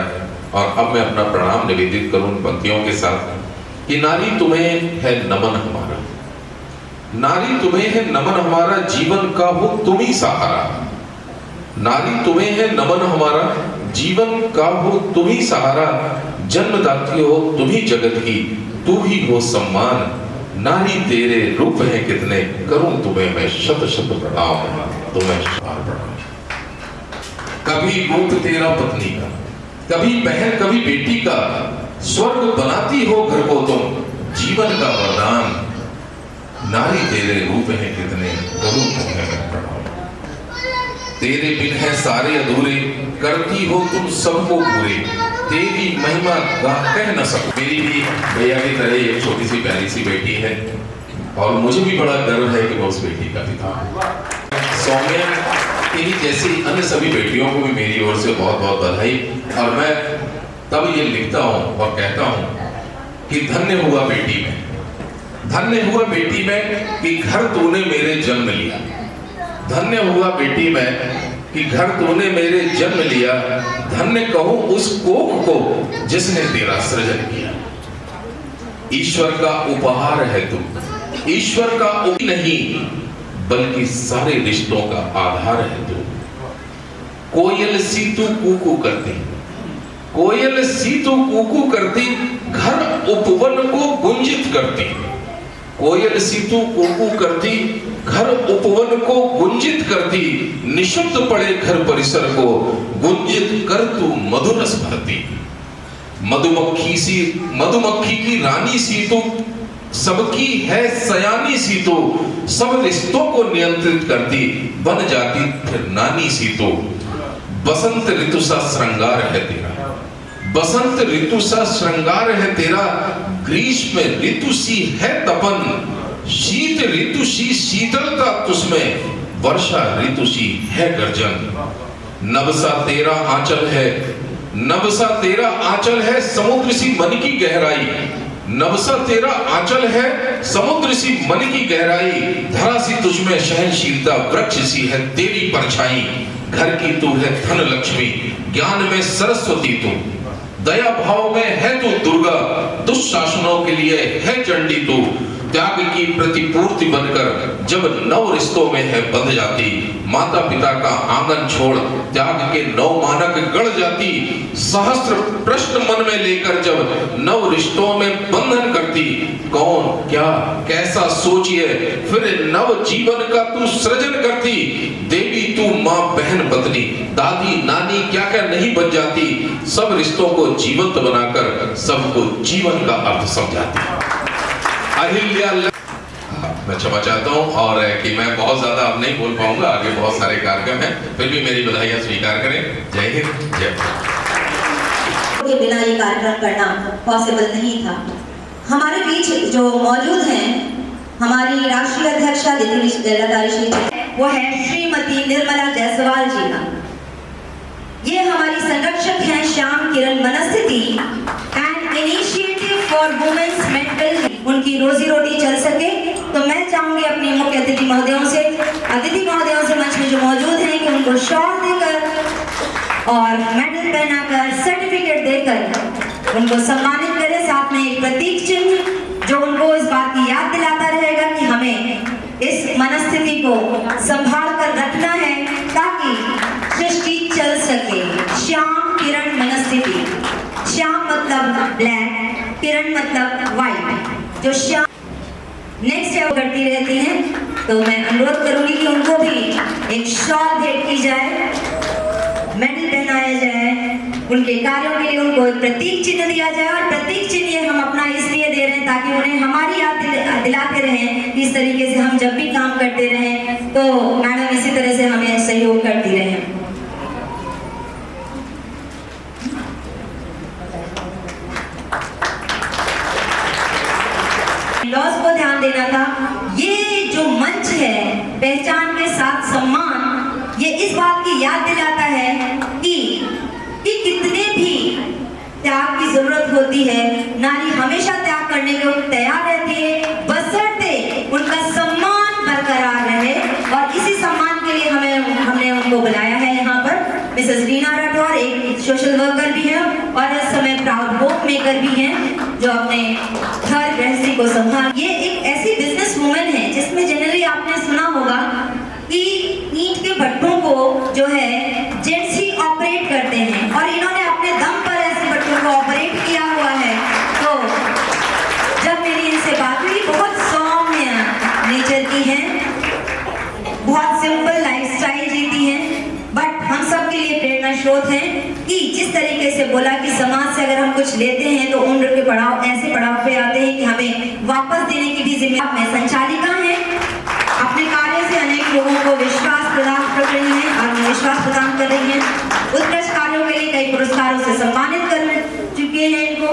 और अब मैं अपना प्रणाम निवेदित करूं उन पंक्तियों के साथ कि नारी तुम्हें है नमन हमारा, नारी तुम्हें है नमन हमारा, जीवन का हो तुम ही सहारा। नारी तुम्हें है नमन हमारा, जीवन का हो तुम ही सहारा। जन्मदात्री हो तुम ही जगत की, तू ही हो सम्मान। नारी तेरे रूप हैं कितने, करूं तुम्हें मैं शत शत प्रणाम, तुम्हें शत प्रणाम। कभी रूप तेरा पत्नी का, कभी बहन कभी बेटी का, स्वर्ग बनाती हो घर को तुम, जीवन का वरदान। नारी तेरे रूप हैं कितने, करूं तुम्हें मैं प्रणाम। तेरे बिन है सारे अधूरे, करती हो तुम सबको पूरे। तेरी महिमा कह न सकूं। मेरी भी भैया की तरह एक छोटी सी प्यारी सी बेटी है और मुझे भी बड़ा गर्व है कि मैं उस बेटी का पिता हूं। सौम्या की जैसी अन्य सभी बेटियों को भी मेरी ओर से बहुत बहुत बधाई। और मैं तब ये लिखता हूं और कहता हूं कि धन्य हुआ बेटी में, धन्य हुआ बेटी में कि घर तूने मेरे जन्म लिया। धन्य हुआ बेटी में कि घर तूने मेरे जन्म लिया। धन्य कहूं उस कोख को जिसने तेरा सृजन किया। ईश्वर का उपहार है तू, ईश्वर का नहीं बल्कि सारे रिश्तों का आधार है तू। कोयल सी तू कूकू करती, कोयल सी तू कूकू करती, घर उपवन को गुंजित करती। कोयल सी तू कूकू करती, घर उपवन को गुंजित करती। निशब्द पड़े घर परिसर को, गुंजित कर तू मधुरस भरती। मधुमक्खी की रानी सी तू, सबकी है सयानी सी तू। सब रिश्तों को नियंत्रित करती, बन जाती फिर नानी सी तू। बसंत ऋतु सा श्रृंगार है तेरा, बसंत ऋतु सा श्रृंगार है तेरा। ग्रीष्म ऋतु सी है तपन, शीत ऋतु सी शीतलता तुझमें। वर्षा ऋतु सी है गर्जन। नवसा तेरा आंचल है, नवसा तेरा आंचल है, समुद्र सी मन की गहराई। नवसा तेरा आंचल है, समुद्र सी मन की गहराई। धरा सी तुझमें सहनशीलता, वृक्ष सी है तेरी परछाई। घर की तू है धन लक्ष्मी, ज्ञान में सरस्वती तू। दया भाव में है तू दुर्गा, दुशासनों के लिए है चंडी तू। त्याग की प्रतिपूर्ति बनकर जब नव रिश्तों में है बंध जाती। माता पिता का आंगन छोड़ त्याग के नौ मानक गढ़ जाती। सहस्त्र प्रश्न मन में लेकर जब नव रिश्तों में बंधन करती। कौन क्या कैसा सोचिए फिर नव जीवन का तू सृजन करती। देवी तू माँ बहन पत्नी दादी नानी क्या क्या नहीं बन जाती। सब रिश्तों को जीवंत बनाकर सबको जीवन का अर्थ समझाती। अहिल्या, मैं क्षमा चाहता हूँ और कि मैं बहुत ज्यादा अब नहीं बोल पाऊंगा, आगे बहुत सारे कार्यक्रम हैं, फिर भी मेरी बधाइयाँ स्वीकार करें। जय हिंद जय भारत। के बिना ये कार्यक्रम करना पॉसिबल नहीं था। हमारे बीच जो मौजूद हैं हमारी राष्ट्रीय अध्यक्षा लता ऋषि जी, वो है श्रीमती निर्मला जायसवाल जी का। ये हमारी संरक्षक हैं Shyam Kiran Manasthiti and initiative for women's mental. उनकी रोजी रोटी चल सके तो मैं चाहूंगी अपनी मुख्य अतिथि महोदयों से मंच में जो मौजूद हैं कि उनको शॉल देकर और मेडल पहनाकर सर्टिफिकेट देकर उनको सम्मानित करें। साथ में एक प्रतीक चिन्ह जो उनको इस बात की याद दिलाता रहेगा कि हमें इस मनस्थिति को संभाल कर रखना है ताकि सृष्टि चल सके। श्याम किरण मनस्थिति, श्याम मतलब ब्लैक, किरण मतलब व्हाइट। जो श्याम नेक्स्ट है वो करती रहती हैं, तो मैं अनुरोध करूंगी कि उनको भी एक शॉल भेंट की जाए, मेडल पहनाया जाए, उनके कार्यों के लिए उनको एक प्रतीक चिन्ह दिया जाए। और प्रतीक चिन्ह ये हम अपना इसलिए दे रहे हैं ताकि उन्हें हमारी याद दिलाते रहें। इस तरीके से हम जब भी काम करते रहें तो मैडम इसी तरह से हमें सहयोग करती रहें। लॉस को ध्यान देना था। ये जो मंच है पहचान के साथ सम्मान, ये इस बात की याद दिलाता है कि कितने भी त्याग की जरूरत होती है, नारी हमेशा त्याग करने को तैयार रहती है बशर्ते उनका सम्मान बरकरार रहे। और इसी सम्मान के लिए हमने उनको बुलाया है यहाँ पर। मिसेस रीना राठौर एक सोशल वर्कर भी है और इस समय प्राउड होम मेकर भी हैं जो अपने घर गृहस्थी को संभाल। ये एक ऐसी बिजनेस वुमेन है जिसमें आपने सुना होगा कि ईंट के भट्टों को जो है जेंट्स ही ऑपरेट करते हैं और इन्होंने अपने दम पर ऐसे भट्टों को ऑपरेट किया हुआ है। तो जब मेरी इनसे बात हुई, बहुत सौम्य नेचर की हैं, बहुत सिंपल लाइफस्टाइल जीती हैं, बट हम सब के लिए प्रेरणा स्रोत हैं कि जिस तरीके से बोला कि समाज से अगर हम कुछ लेते हैं तो उम्र के पड़ाव ऐसे पड़ाव पे आते हैं कि हमें वापस देने की भी जिम्मेदारी में संचालिका है। अपने कार्य से अनेक लोगों को विश्वास प्रदान कर रही हैं, आत्मविश्वास प्रदान कर रही हैं। उत्कृष्ट कार्यों के लिए कई पुरस्कारों से सम्मानित कर चुके हैं इनको।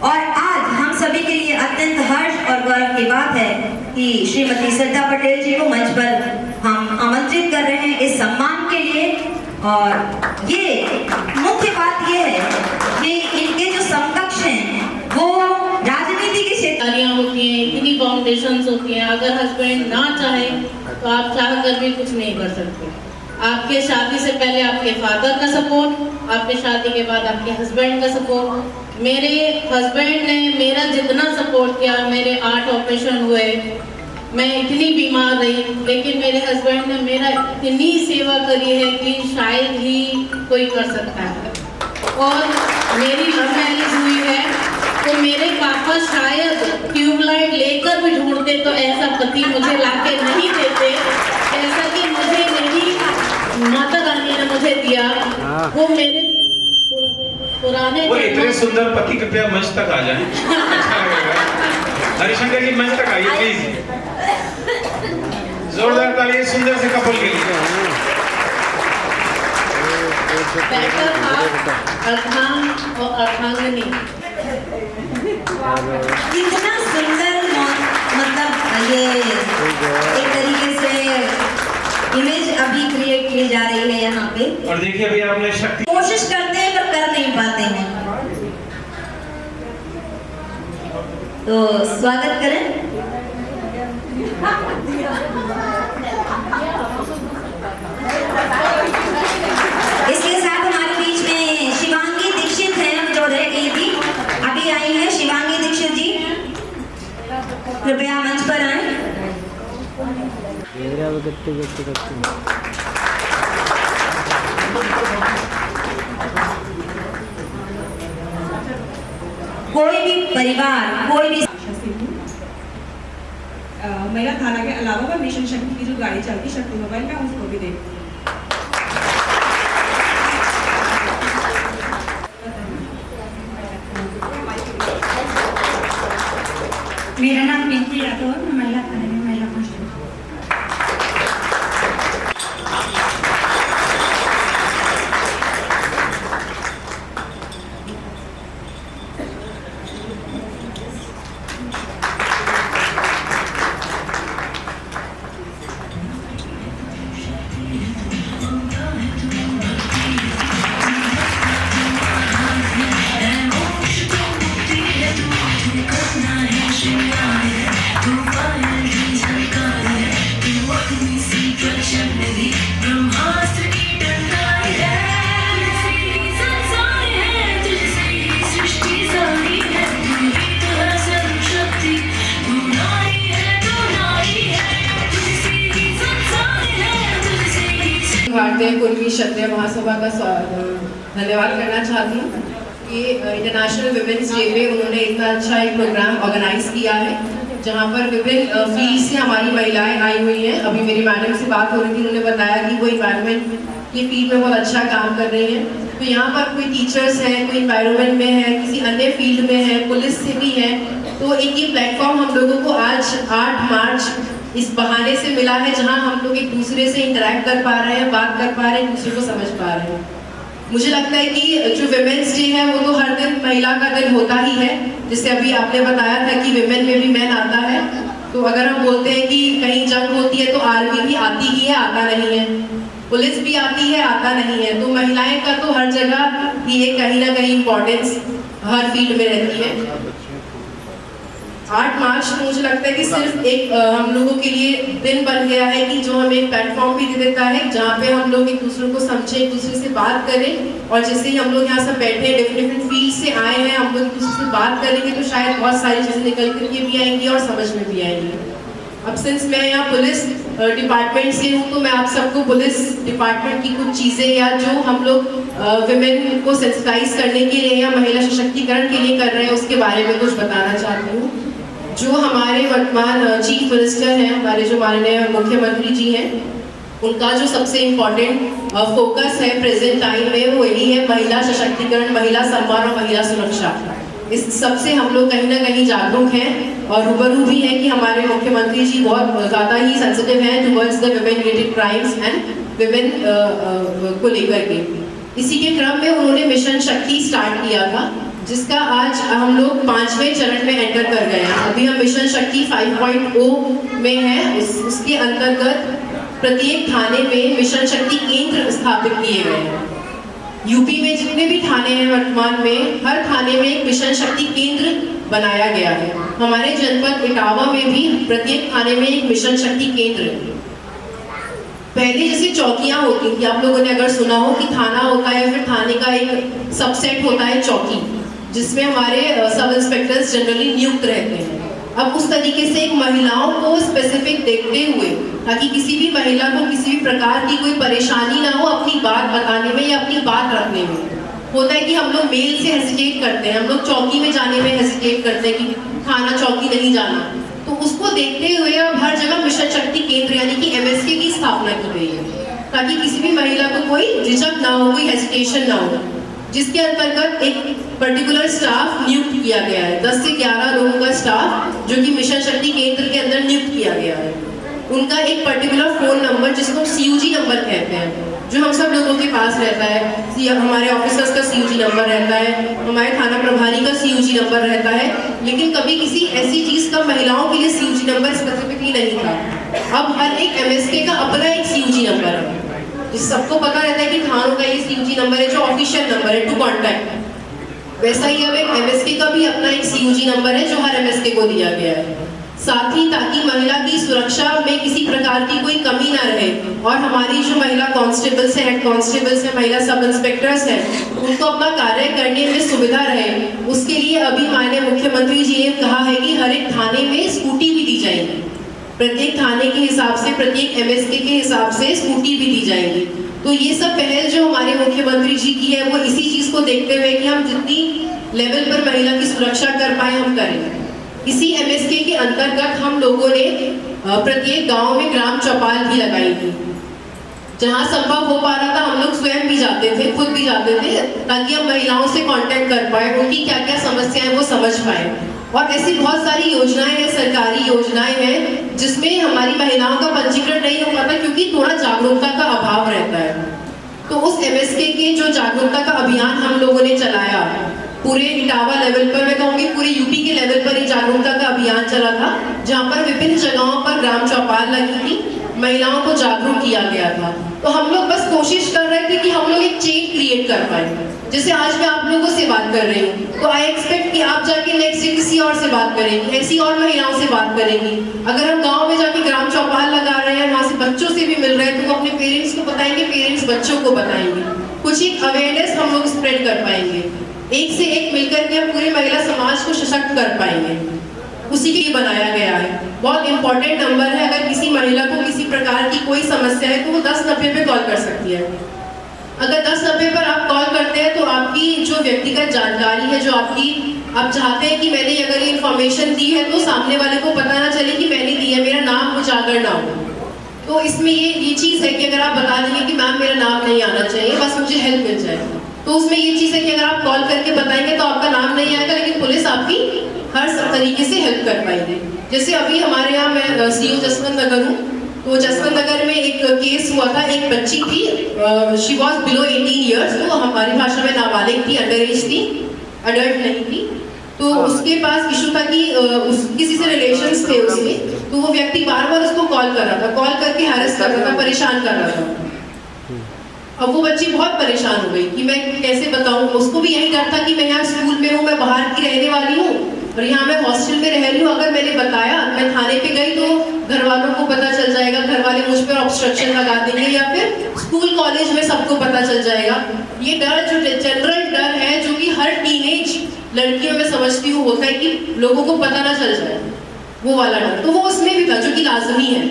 और आज हम सभी के लिए अत्यंत हर्ष और गौरव की बात है कि श्रीमती श्रद्धा पटेल जी को मंच पर हम आमंत्रित कर रहे हैं इस सम्मान के लिए। और ये मुख्य बात ये है कि इनके जो समकक्ष हैं वो राजनीति के क्षेत्र होती हैं, इतनी फाउंडेशंस होती हैं, अगर हस्बैंड ना चाहे तो आप चाह कर भी कुछ नहीं कर सकते। आपके शादी से पहले आपके फादर का सपोर्ट, आपके शादी के बाद आपके हस्बैंड का सपोर्ट। मेरे हस्बैंड ने मेरा जितना सपोर्ट किया, मेरे 8 ऑपरेशन हुए, मैं इतनी बीमार रही, लेकिन मेरे हस्बैंड ने मेरा इतनी सेवा करी है कि शायद ही कोई कर सकता है। और मेरी लव मैरिज हुई है तो मेरे पापा शायद ट्यूबलाइट लेकर भी ढूंढते तो ऐसा पति मुझे लाके नहीं देते जैसा कि मुझे मेरी माता रानी ने मुझे दिया। वो मेरे पुराने वो इतने सुंदर पति, कृपया मंच तक आ जाएं। अच्छा लगेगा। हरिशंकर जी मंच तक आइए प्लीज। जोरदार ताली सुंदर से कपल के लिए। अर्धांग और अर्धांगिनी कितना सुंदर, मतलब ये एक तरीके से इमेज अभी क्रिएट की जा रही है यहाँ पे। और देखिए अभी आपने शक्ति कोशिश करते हैं पर कर नहीं पाते हैं। तो स्वागत करें। इसके साथ हमारे बीच में शिवांगी दीक्षित हैं जो रह गई थी, अभी आई हैं शिवांगी दीक्षित जी, कृपया मंच पर आए। कोई भी परिवार, कोई भी महिला थाना के अलावा मैं मिशन शक्ति की जो गाड़ी चलती शक्ति मोबाइल में उसको भी देखती हूँ। मेरा नाम पिंकी राठौर, मैं महिला थाने में महिला कांस्टेबल। भारतीय पूर्वी क्षत्रिय महासभा का धन्यवाद करना चाहती हूँ कि इंटरनेशनल विमेंस डे पे उन्होंने इतना अच्छा एक प्रोग्राम ऑर्गेनाइज किया है जहाँ पर विभिन्न फील्ड से हमारी महिलाएं आई हुई हैं। अभी मेरी मैडम से बात हो रही थी, उन्होंने बताया कि वो इन्वायरमेंट की फील्ड में बहुत अच्छा काम कर रही हैं। तो यहाँ पर कोई टीचर्स हैं, कोई इन्वायरमेंट में है, किसी अन्य फील्ड में है, पुलिस से भी है। तो एक ये प्लेटफॉर्म हम लोगों को आज 8 मार्च इस बहाने से मिला है जहां हम लोग एक दूसरे से इंटरेक्ट कर पा रहे हैं, बात कर पा रहे हैं, एक दूसरे को समझ पा रहे हैं। मुझे लगता है कि जो विमेंस डे है वो तो हर दिन महिला का दिन होता ही है, जिससे अभी आपने बताया था कि विमेन में भी मैन आता है। तो अगर हम बोलते हैं कि कहीं जंग होती है तो आर्मी भी आती ही है, आता नहीं है, पुलिस भी आती है, आता नहीं है। तो महिलाएं का तो हर जगह ये कहीं ना कहीं इम्पोर्टेंस हर फील्ड में रहती है। 8 मार्च को मुझे लगता है कि सिर्फ एक हम लोगों के लिए दिन बन गया है कि जो हमें एक प्लेटफॉर्म भी दे देता है जहाँ पे हम लोग एक दूसरे को समझें, एक दूसरे से बात करें। और जैसे ही हम लोग यहाँ सब बैठे हैं, डिफरेंट फील्ड से आए हैं, हम लोग एक दूसरे से बात करेंगे तो शायद बहुत सारी चीज़ें निकल करके भी आएंगी और समझ में भी आएंगी। अब सिंस मैं यहाँ पुलिस डिपार्टमेंट से हूँ तो मैं आप सबको पुलिस डिपार्टमेंट की कुछ चीज़ें या जो हम लोग विमेन को सेंसिटाइज करने के लिए या महिला सशक्तिकरण के लिए कर रहे हैं उसके बारे में कुछ बताना चाहती हूँ। जो हमारे वर्तमान चीफ मिनिस्टर हैं, हमारे जो माननीय मुख्यमंत्री जी हैं, उनका जो सबसे इम्पोर्टेंट फोकस है प्रेजेंट टाइम में वो यही है महिला सशक्तिकरण, महिला सम्मान और महिला सुरक्षा। इस सबसे हम लोग कहीं ना कहीं जागरूक हैं और रूबरू भी हैं कि हमारे मुख्यमंत्री जी बहुत ज़्यादा ही सेंसिटिव हैं towards the women related crimes and women को लेकर के। इसी के क्रम में उन्होंने मिशन शक्ति स्टार्ट किया था, जिसका आज हम लोग 5वें चरण में एंटर कर गए हैं। अभी हम मिशन शक्ति 5.0 में हैं। उसके अंतर्गत प्रत्येक थाने में मिशन शक्ति केंद्र स्थापित किए गए हैं। यूपी में जितने भी थाने हैं वर्तमान में, हर थाने में एक मिशन शक्ति केंद्र बनाया गया है। हमारे जनपद इटावा में भी प्रत्येक थाने में एक मिशन शक्ति केंद्र है। पहले जैसे चौकियां होती थी, आप लोगों ने अगर सुना हो कि थाना होता है फिर थाने का एक सबसेट होता है चौकी, जिसमें हमारे सब इंस्पेक्टर्स जनरली नियुक्त रहते हैं। अब उस तरीके से एक महिलाओं को स्पेसिफिक देखते हुए, ताकि किसी भी महिला को किसी भी प्रकार की कोई परेशानी ना हो अपनी बात बताने में या अपनी बात रखने में। होता है कि हम लोग मेल से हेजिटेट करते हैं, हम लोग चौकी में जाने में हेजिटेट करते हैं कि थाना चौकी नहीं जाना। तो उसको देखते हुए अब हर जगह मिशन शक्ति केंद्र यानी कि MSK की स्थापना की गई है, ताकि किसी भी महिला को कोई झिझक ना हो, कोई हेजिटेशन ना हो। जिसके अंतर्गत एक पर्टिकुलर स्टाफ नियुक्त किया गया है, 10 से 11 लोगों का स्टाफ जो कि मिशन शक्ति केंद्र के अंदर नियुक्त किया गया है। उनका एक पर्टिकुलर फोन नंबर, जिसको CUG नंबर कहते हैं, जो हम सब लोगों के पास रहता है। हमारे ऑफिसर्स का CUG नंबर रहता है, हमारे थाना प्रभारी का CUG नंबर रहता है, लेकिन कभी किसी ऐसी चीज का महिलाओं के लिए CUG नंबर स्पेसिफिकली नहीं था। अब हर एक MSK का अपना एक CUG नंबर है, जिस सबको पता रहता है कि थानों का ये CUG नंबर है जो ऑफिशियल नंबर है टू कॉन्टैक्ट। वैसा ही अब एक MSK का भी अपना एक CUG नंबर है जो हर MSK को दिया गया है। साथ ही ताकि महिला की सुरक्षा में किसी प्रकार की कोई कमी ना रहे और हमारी जो महिला कांस्टेबल्स हैं, हेड कांस्टेबल्स हैं, महिला सब इंस्पेक्टर्स हैं, उनको अपना कार्य करने में सुविधा रहे, उसके लिए अभी माननीय मुख्यमंत्री जी ने कहा है कि हर एक थाने में स्कूटी भी दी जाएगी। प्रत्येक थाने के हिसाब से, प्रत्येक MSK के हिसाब से स्कूटी भी दी जाएगी। तो ये सब पहल जो हमारे मुख्यमंत्री जी की है वो इसी चीज को देखते हुए कि हम जितनी लेवल पर महिला की सुरक्षा कर पाए हम करें। इसी MSK के अंतर्गत हम लोगों ने प्रत्येक गांव में ग्राम चौपाल भी लगाई थी। जहां संभव हो पा रहा था हम लोग स्वयं भी जाते थे, खुद भी जाते थे, ताकि हम महिलाओं से कांटेक्ट कर पाए, उनकी क्या क्या समस्याएं वो समझ पाए। और ऐसी बहुत सारी योजनाएं हैं, सरकारी योजनाएं हैं, जिसमें हमारी महिलाओं का पंजीकरण नहीं हो पाता क्योंकि थोड़ा जागरूकता का अभाव रहता है। तो उस MSK के जो जागरूकता का अभियान हम लोगों ने चलाया, पूरे इटावा लेवल पर, मैं कहूँगी पूरे यूपी के लेवल पर ये जागरूकता का अभियान चला था, जहाँ पर विभिन्न जगहों पर ग्राम चौपाल लगी थी, महिलाओं को जागरूक किया गया था। तो हम लोग बस कोशिश कर रहे थे कि हम लोग एक चेन क्रिएट कर पाए। जैसे आज मैं आप लोगों से बात कर रही हूँ, तो आई एक्सपेक्ट कि आप जाके नेक्स्ट डे किसी और से बात करेंगी, ऐसी और महिलाओं से बात करेंगी। अगर हम गाँव में जाके ग्राम चौपाल लगा रहे हैं, वहाँ से बच्चों से भी मिल रहे हैं, तो वो अपने पेरेंट्स को बताएंगे, पेरेंट्स बच्चों को बताएंगे, कुछ एक अवेयरनेस हम लोग स्प्रेड कर पाएंगे। एक से एक मिलकर के हम पूरे महिला समाज को सशक्त कर पाएंगे। उसी के लिए बनाया गया है। बहुत इंपॉर्टेंट नंबर है, अगर किसी महिला को किसी प्रकार की कोई समस्या है तो वो 1090 पे कॉल कर सकती है। अगर 1090 पर आप कॉल करते हैं तो आपकी जो व्यक्तिगत जानकारी है, जो आप चाहते हैं कि मैंने अगर ये इन्फॉर्मेशन दी है तो सामने वाले को पता ना चले कि मैंने दी है, मेरा नाम उजागर ना हो। तो इसमें ये चीज़ है कि अगर आप बता देंगे कि मैम मेरा नाम नहीं आना चाहिए, बस मुझे हेल्प मिल जाए, तो उसमें ये चीज़ है कि अगर आप कॉल करके बताएंगे तो आपका नाम नहीं आएगा, लेकिन पुलिस आपकी हर तरीके से हेल्प कर पाएगी। जैसे अभी हमारे यहाँ मैं CO जसवंत नगर हूँ, तो जसवंत नगर में एक केस हुआ था, एक बच्ची थी, शी वॉज बिलो 18 ईयर्स, तो हमारी भाषा में नाबालिग थी, अंडर एज थी, अडल्ट नहीं थी। तो उसके पास इशू था कि किसी से रिलेशंस थे उसके, तो वो व्यक्ति बार बार उसको कॉल कर रहा था, कॉल करके हैरेस कर रहा था, परेशान कर रहा था। अब वो बच्ची बहुत परेशान हो गई कि मैं कैसे बताऊं। उसको भी यही डर था कि मैं यहाँ स्कूल में हूँ, मैं बाहर की रहने वाली हूँ और यहाँ मैं हॉस्टल में रह रही हूँ, अगर मैंने बताया, मैं थाने पे गई तो घर वालों को पता चल जाएगा, घर वाले मुझ पर ऑब्स्ट्रक्शन लगा देंगे या फिर स्कूल कॉलेज में सबको पता चल जाएगा। ये डर जो जनरल डर है, जो कि हर टीनेज लड़कियों में समझती हूँ होता है कि लोगों को पता ना चल जाए। वो वाला डर, तो वो उसमें भी था जो कि लाजमी है।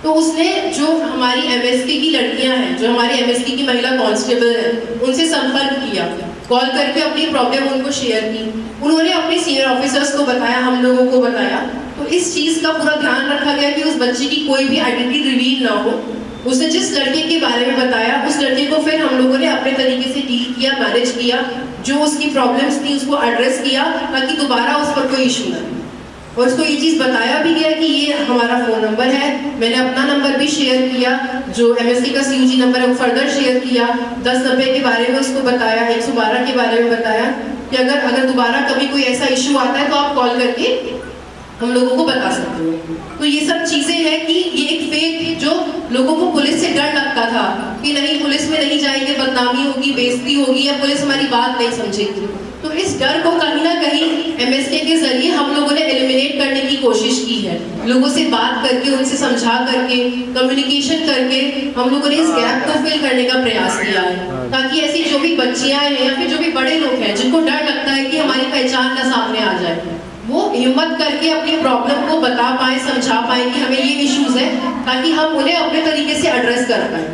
तो उसने जो हमारी एमएसके की लड़कियां हैं, जो हमारी एमएसके की महिला कांस्टेबल हैं, उनसे संपर्क किया, कॉल करके अपनी प्रॉब्लम उनको शेयर की। उन्होंने अपने सीनियर ऑफिसर्स को बताया, हम लोगों को बताया। तो इस चीज़ का पूरा ध्यान रखा गया कि उस बच्चे की कोई भी आइडेंटिटी रिवील ना हो। उसने जिस लड़के के बारे में बताया, उस लड़के को फिर हम लोगों ने अपने तरीके से डील किया, मैनेज किया, जो उसकी प्रॉब्लम्स थी उसको एड्रेस किया, ताकि दोबारा उस पर कोई इशू ना हो। और उसको ये चीज़ बताया भी गया कि ये हमारा फ़ोन नंबर है। मैंने अपना नंबर भी शेयर किया, जो एमएसके का CUG नंबर है वो फर्दर शेयर किया। 1090 के बारे में उसको बताया, 112 के बारे में बताया कि अगर दोबारा कभी कोई ऐसा इशू आता है तो आप कॉल करके हम लोगों को बता सकते हो। तो ये सब चीज़ें हैं कि ये एक फेक, जो लोगों को पुलिस से डर लगता था कि नहीं पुलिस में नहीं जाएंगे, बदनामी होगी, बेइज्जती होगी, या पुलिस हमारी बात नहीं समझेगी। तो इस डर को कहीं ना कहीं एमएसके के जरिए हम लोगों ने एलिमिनेट करने की कोशिश की है। लोगों से बात करके, उनसे समझा करके, कम्युनिकेशन करके हम लोगों ने इस गैप को फिल करने का प्रयास किया है, ताकि ऐसी जो भी बच्चियां हैं या फिर जो भी बड़े लोग हैं जिनको डर लगता है कि हमारी पहचान ना सामने आ जाए, वो हिम्मत करके अपनी प्रॉब्लम को बता पाए, समझा पाए कि हमें ये इश्यूज है, ताकि हम उन्हें अपने तरीके से एड्रेस कर पाए।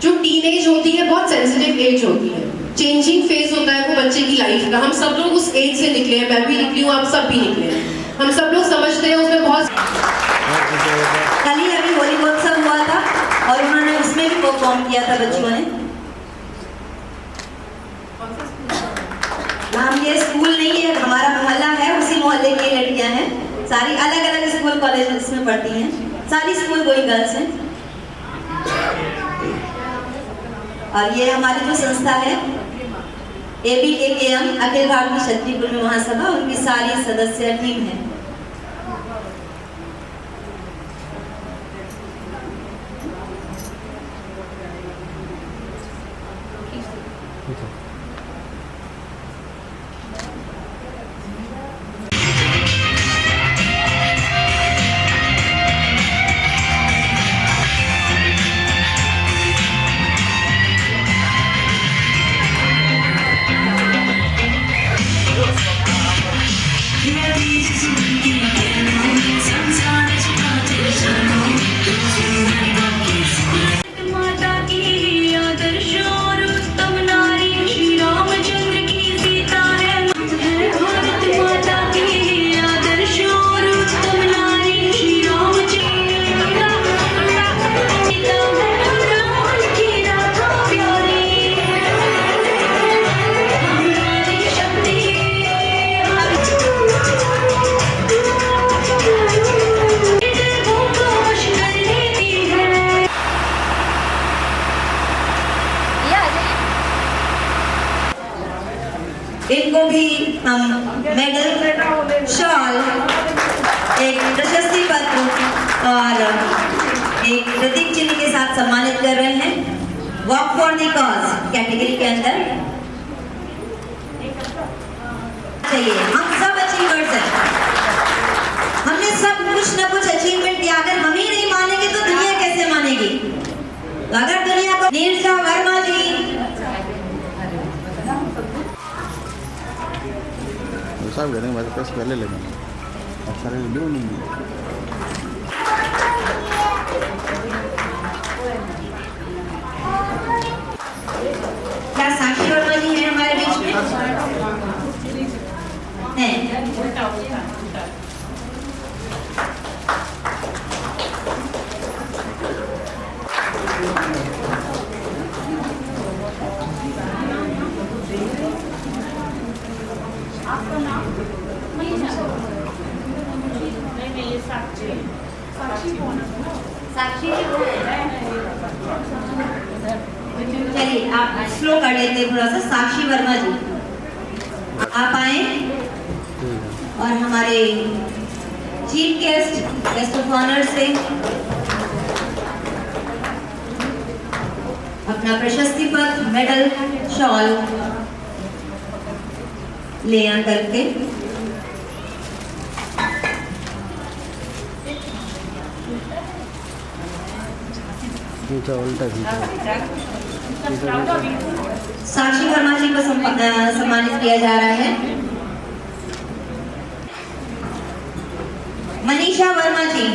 जो टीनेज होती है बहुत सेंसिटिव एज होती है, चेंजिंग फेज होता है वो बच्चे की लाइफ का। हम सब लोग उस एज से निकले हैं, मैं भी निकली हूँ, आप सब भी निकले हैं। हम सब लोग समझते हैं उसमें बहुत। कल ही अभी होली महोत्सव हुआ था और उन्होंने उसमें भी परफॉर्म किया था बच्चों ने। हम ये स्कूल नहीं है, हमारा मोहल्ला है, उसी मोहल्ले की लड़कियां हैं, सारी अलग अलग स्कूल कॉलेज में पढ़ती हैं, सारी स्कूल गोइंग गर्ल्स हैं। और ये हमारी जो संस्था है ABKKM अखिल भारतीय क्षत्रिय कुर्मी महासभा, उनकी सारी सदस्य टीम है। इनको भी हम मेडल, शॉल, एक प्रशस्ति पत्र और एक प्रतीक चिन्ह के साथ सम्मानित कर रहे हैं। Walk for the cause category के अंदर चाहिए। हम सब अचीवर्स हैं, हमने सब कुछ न कुछ अचीवमेंट किया। अगर हम ही नहीं मानेंगे तो दुनिया कैसे मानेगी? तो अगर दुनिया को नीरजा वर्मा जी साहब कहते हैं पैसे पहले लेना और सारे वीडियो नहीं। क्या साक्षी वर्मा जी है हमारे बीच में? हैं। साक्षी चलिए आप स्लो कर लेते हैं थोड़ा सा। साक्षी वर्मा जी आप आए और हमारे चीफ गेस्ट ऑफ ऑनर से अपना प्रशस्ति पत्र, मेडल, शॉल ले आ करके साक्षी वर्मा जी को सम्मानित किया जा रहा है। मनीषा वर्मा जी,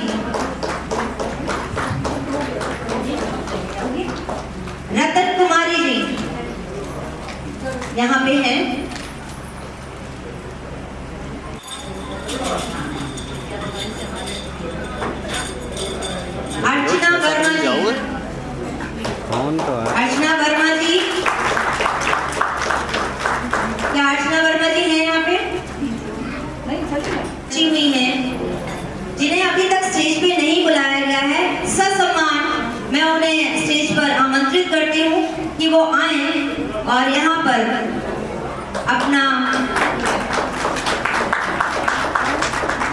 रतन कुमारी जी यहाँ पे हैं। अर्चना वर्मा जी, कौन तो है? अर्चना वर्मा जी, क्या अर्चना वर्मा जी हैं यहाँ पे? बची हुई हैं जिन्हें अभी तक स्टेज पे नहीं बुलाया गया है, ससम्मान मैं उन्हें स्टेज पर आमंत्रित करती हूँ कि वो आए और यहाँ पर अपना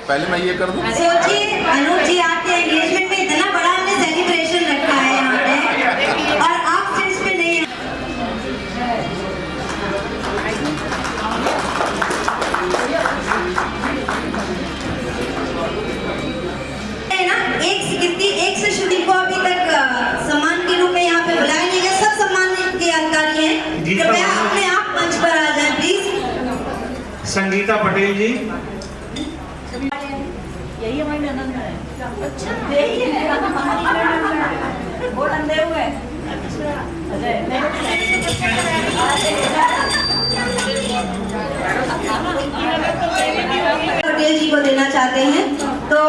पहले मैं ये कर दूं। सोचिए अनूप जी, आपके एंगेजमेंट में इतना बड़ा हमने सेलिब्रेशन रखा है यहाँ पे और आप स्टेज पे नहीं है ना। एक से शुरू को अभी तक सम्मान के रूप में यहाँ पे बुलाया नहीं गया। सब सम्मान के अधिकारी हैं, कृपया अपने आप मंच पर आ जाए प्लीज। संगीता पटेल जी, यही हमारी ननद है। अच्छा, यही है वो अंधे हुए। पटेल जी को देना चाहते हैं तो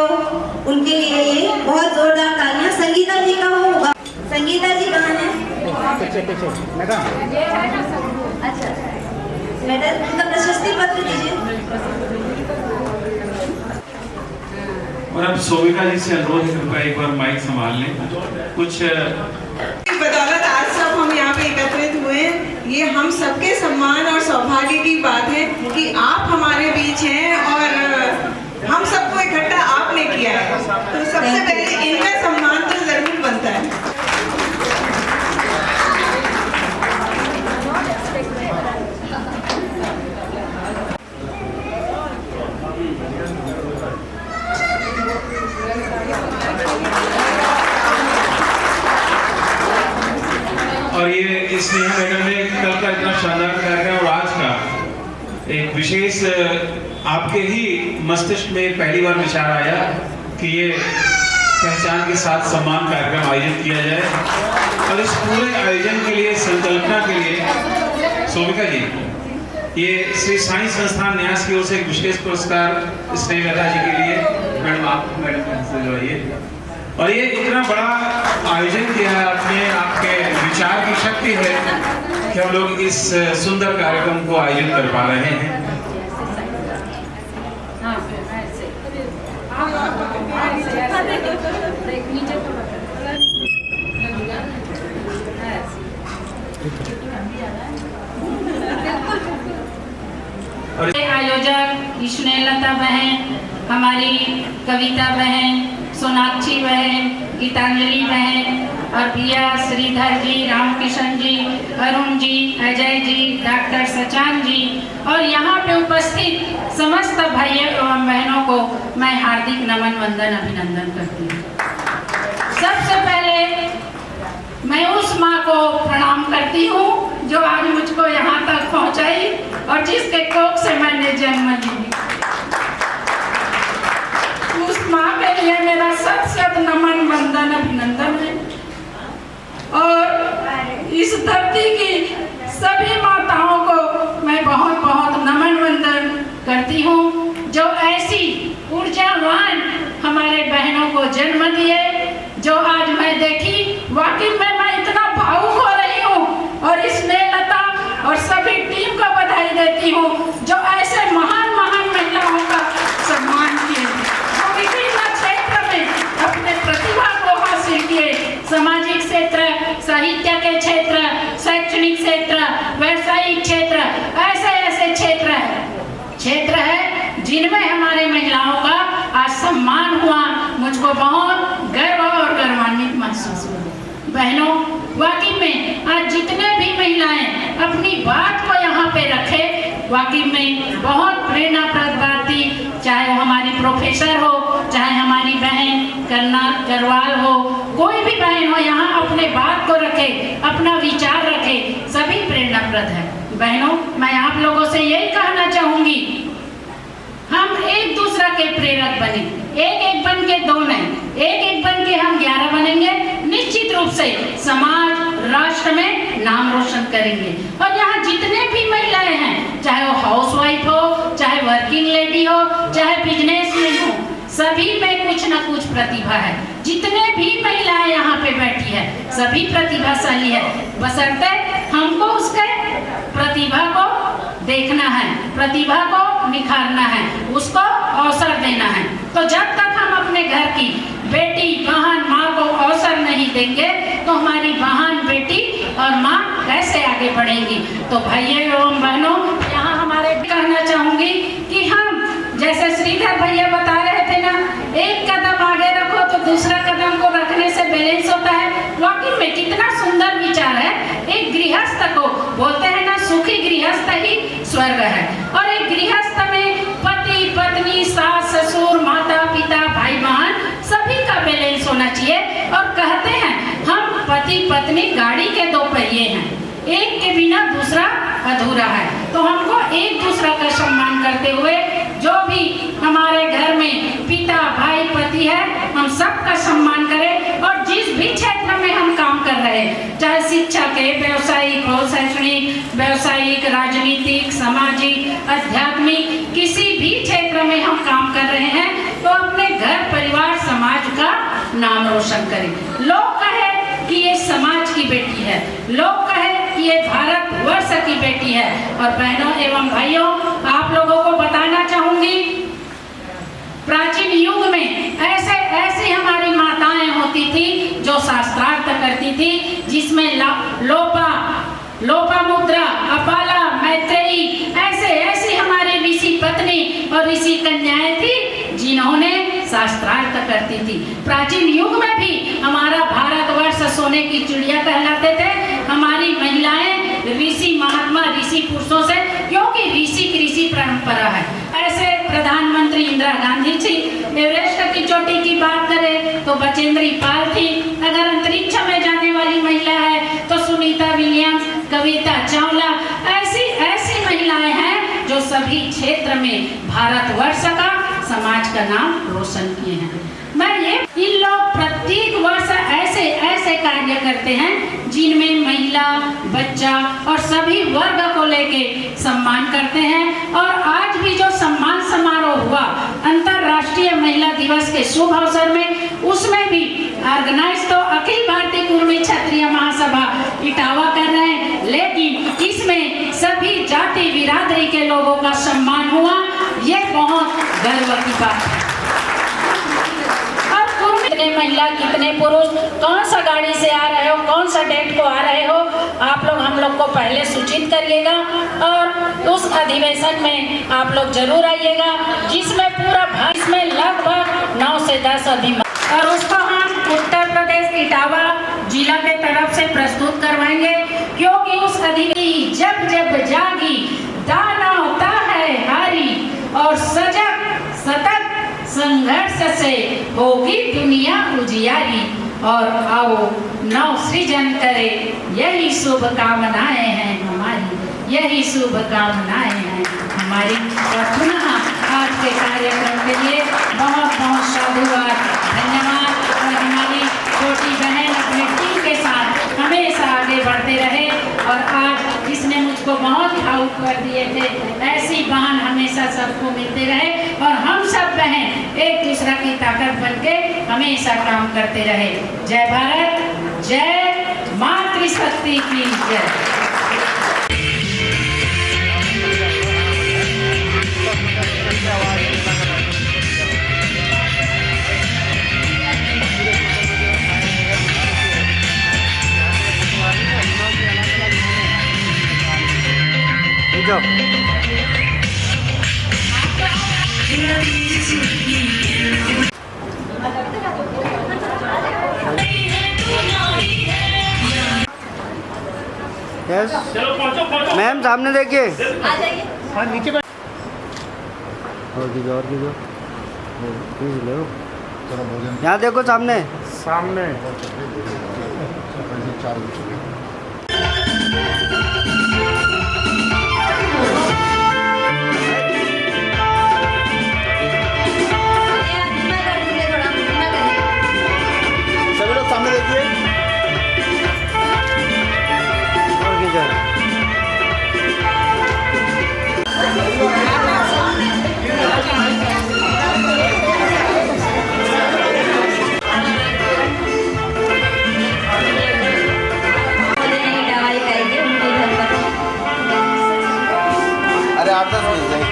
उनके लिए ये बहुत जोरदार तालियां। संगीता जी का होगा। संगीता जी कहाँ है? अच्छा, मैडम उनका प्रशस्ति पत्र दीजिए। और अब सोविका जी से अनुरोध है कृपया एक बार माइक संभाल लें। कुछ बदौलत आज सब हम यहाँ पे एकत्रित हुए हैं, ये हम सबके सम्मान और सौभाग्य की बात है कि आप हमारे बीच हैं और हम सबको इकट्ठा आपने किया है, तो सबसे पहले इनका सम्मान तो जरूर बनता है। और ये स्नेहा मैडम ने कल का इतना शानदार कार्यक्रम और आज का एक विशेष आपके ही मस्तिष्क में पहली बार विचार आया कि ये पहचान के साथ सम्मान कार्यक्रम आयोजित किया जाए। और इस पूरे आयोजन के लिए, संकल्पना के लिए सोविका जी, ये श्री साईं संस्थान न्यास की ओर से एक विशेष पुरस्कार स्नेहलता जी के लिए। मैडम आप मैडम से जो आइए। और ये इतना बड़ा आयोजन किया है आपने, आपके विचार की शक्ति है कि हम लोग इस सुंदर कार्यक्रम को आयोजित कर पा रहे हैं। आयोजक स्नेहलता बहन, हमारी कविता बहन, सोनाक्षी बहन, गीतांजलि बहन और प्रिया, श्रीधर जी, रामकिशन जी, अरुण जी, अजय जी, डॉक्टर सचान जी और यहाँ पे उपस्थित समस्त भाइयों एवं बहनों को मैं हार्दिक नमन वंदन अभिनंदन करती हूँ। सबसे पहले मैं उस माँ को प्रणाम करती हूँ जो आज मुझको यहाँ तक पहुँचाई और जिसके कोख से मैंने जन्म लिया। उस माँ के लिए मेरा सत नमन वंदन अभिनंदन है। और इस धरती की सभी माताओं को मैं बहुत बहुत नमन वंदन करती हूँ जो ऐसी ऊर्जावान हमारे बहनों को जन्म दिए, जो आज मैं देखी। वाकई में मैं इतना भावुक हो रही हूँ और इस स्नेहलता और सभी टीम को बधाई देती हूँ जो ऐसे महान महान महिलाओं का सम्मान किए, विभिन्न क्षेत्र में अपने प्रतिभा को हासिल किए। सामाजिक क्षेत्र, साहित्य के क्षेत्र, शैक्षणिक क्षेत्र, व्यवसायिक क्षेत्र, ऐसे ऐसे क्षेत्र है जिनमें हमारे महिलाओं का आज सम्मान हुआ। मुझको बहुत गर्व और गर्वान्वित महसूस हुआ। बहनों, वाकई में आज जितने भी महिलाएं अपनी बात को यहाँ पे रखे, वाकई में बहुत प्रेरणाप्रद बात थी। चाहे वो हमारी प्रोफेसर हो, चाहे हमारी बहन करवाल हो, कोई भी बहन हो, यहाँ अपने बात को रखे, अपना विचार रखे, सभी प्रेरणाप्रद है। बहनों, मैं आप लोगों से यही कहना चाहूंगी, हम एक दूसरा के प्रेरक बने, एक एक बन के 2 नहीं, एक एक बन के हम 11 बनेंगे, निश्चित रूप से समाज राष्ट्र में नाम रोशन करेंगे। और यहाँ जितने भी महिलाएं हैं, चाहे वो हाउसवाइफ हो, चाहे वर्किंग लेडी हो, चाहे बिजनेसमैन हो, सभी में कुछ न कुछ प्रतिभा है। जितने भी महिलाएं यहाँ पे बैठी है सभी प्रतिभाशाली है, बशर्ते हमको उसके प्रतिभा को देखना है, प्रतिभा को निखारना है, उसको अवसर देना है। तो जब तक हम अपने घर की बेटी बहन माँ को अवसर नहीं देंगे तो हमारी बहन बेटी और माँ कैसे आगे बढ़ेंगी। तो भाइयों एवं बहनों, यहाँ हमारे कहना चाहूंगी कि हम जैसे श्रीधर भैया बता रहे थे ना, एक कदम आगे रखो तो दूसरा कदम को रखने से बैलेंस होता है। वाकई में कितना सुंदर विचार है। एक गृहस्थ को बोलते हैं ना, सुखी गृहस्थ ही स्वर्ग है। और एक गृहस्थ में पति पत्नी सास ससुर माता पिता भाई बहन सभी का बैलेंस होना चाहिए। और कहते हैं हम पति पत्नी गाड़ी के 2 पहिए हैं, एक के बिना दूसरा अधूरा है। तो हमको एक दूसरा का सम्मान करते हुए जो भी हमारे घर में पिता भाई पति है, हम सबका सम्मान करें। और जिस भी क्षेत्र में हम काम कर रहे हैं, चाहे शिक्षा के, व्यवसायिक हो, शैक्षणिक, व्यवसायिक, राजनीतिक, सामाजिक, आध्यात्मिक, किसी भी क्षेत्र में हम काम कर रहे हैं, तो अपने घर परिवार समाज का नाम रोशन करें। लोग कहे कि ये समाज की बेटी है, लोग कहे कि ये भारत वर्ष की बेटी है। और बहनों एवं भाइयों, आप लोगों को बताना चाहूंगी, प्राचीन युग में ऐसी हमारी माताएं होती थी जो शास्त्रार्थ करती थी, जिसमें लोपा मुद्रा, अपाला, मैत्रेयी, ऐसी हमारी ऋषि पत्नी और ऋषि कन्याएं थी जिन्होंने शास्त्रार्थ करती थी। प्राचीन युग में भी हमारा भारतवर्ष सोने की चिड़िया कहलाते थे। हमारी महिलाएं ऋषि महात्मा ऋषि पुरुषों से, क्योंकि ऋषि कृषि परंपरा है। ऐसे प्रधानमंत्री इंदिरा गांधी थी, एवरेस्ट की चोटी की बात करें तो बचेंद्री पाल थी, अगर अंतरिक्ष में जाने वाली महिला है तो सुनीता विलियम्स, कविता चावला, ऐसी महिलाएं हैं जो सभी क्षेत्र में भारतवर्ष का समाज का नाम रोशन किए हैं। इन लोग प्रत्येक वर्ष ऐसे कार्य करते हैं जिनमें महिला, बच्चा और सभी वर्ग को लेके सम्मान करते हैं। और आज भी जो सम्मान समारोह हुआ अंतर्राष्ट्रीय महिला दिवस के शुभ अवसर में, उसमें भी ऑर्गेनाइज तो अखिल भारतीय कुर्मी क्षत्रिय महासभा इटावा कर रहे हैं, लेकिन इसमें सभी जाति बिरादरी के लोगों का सम्मान हुआ। ये बहुत गर्व की बात है। कितने महिला कितने पुरुष कौन सा गाड़ी से आ रहे हो, कौन सा डेट को आ रहे हो, आप लोग हम लोग को पहले सूचित करिएगा और उस अधिवेशन में आप लोग जरूर आइएगा, जिसमें पूरा इसमें लगभग 9 से 10 अधिवेशन, और उसको हम उत्तर प्रदेश इटावा जिला के तरफ से प्रस्तुत करवाएंगे। क्योंकि उस अधिवेशन जब जब जागी दानवता है हारी, और सजग सतत संघर्ष से होगी दुनिया उजियारी, और आओ नव सृजन करे, यही शुभकामनाएं हैं हमारी, यही शुभकामनाएं हैं हमारी। और पुनः आज के कार्यक्रम के लिए बहुत बहुत साधुवाद, धन्यवाद। और हमारी छोटी बहन अपने टीम के साथ हमेशा आगे बढ़ते रहे, और आज इसने मुझको बहुत भावुक कर दिए थे। ऐसी बहन हमेशा सबको मिलते रहे, और हम सब बहन एक दूसरा की ताकत बनके हमेशा काम करते रहे। जय भारत, जय मातृशक्ति की जय। यस मैम, सामने देखिए। आ जाइए। हाँ, नीचे बैठ। और कीजिए खींच लो। यहाँ देखो सामने सामने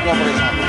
कोऑपरेशन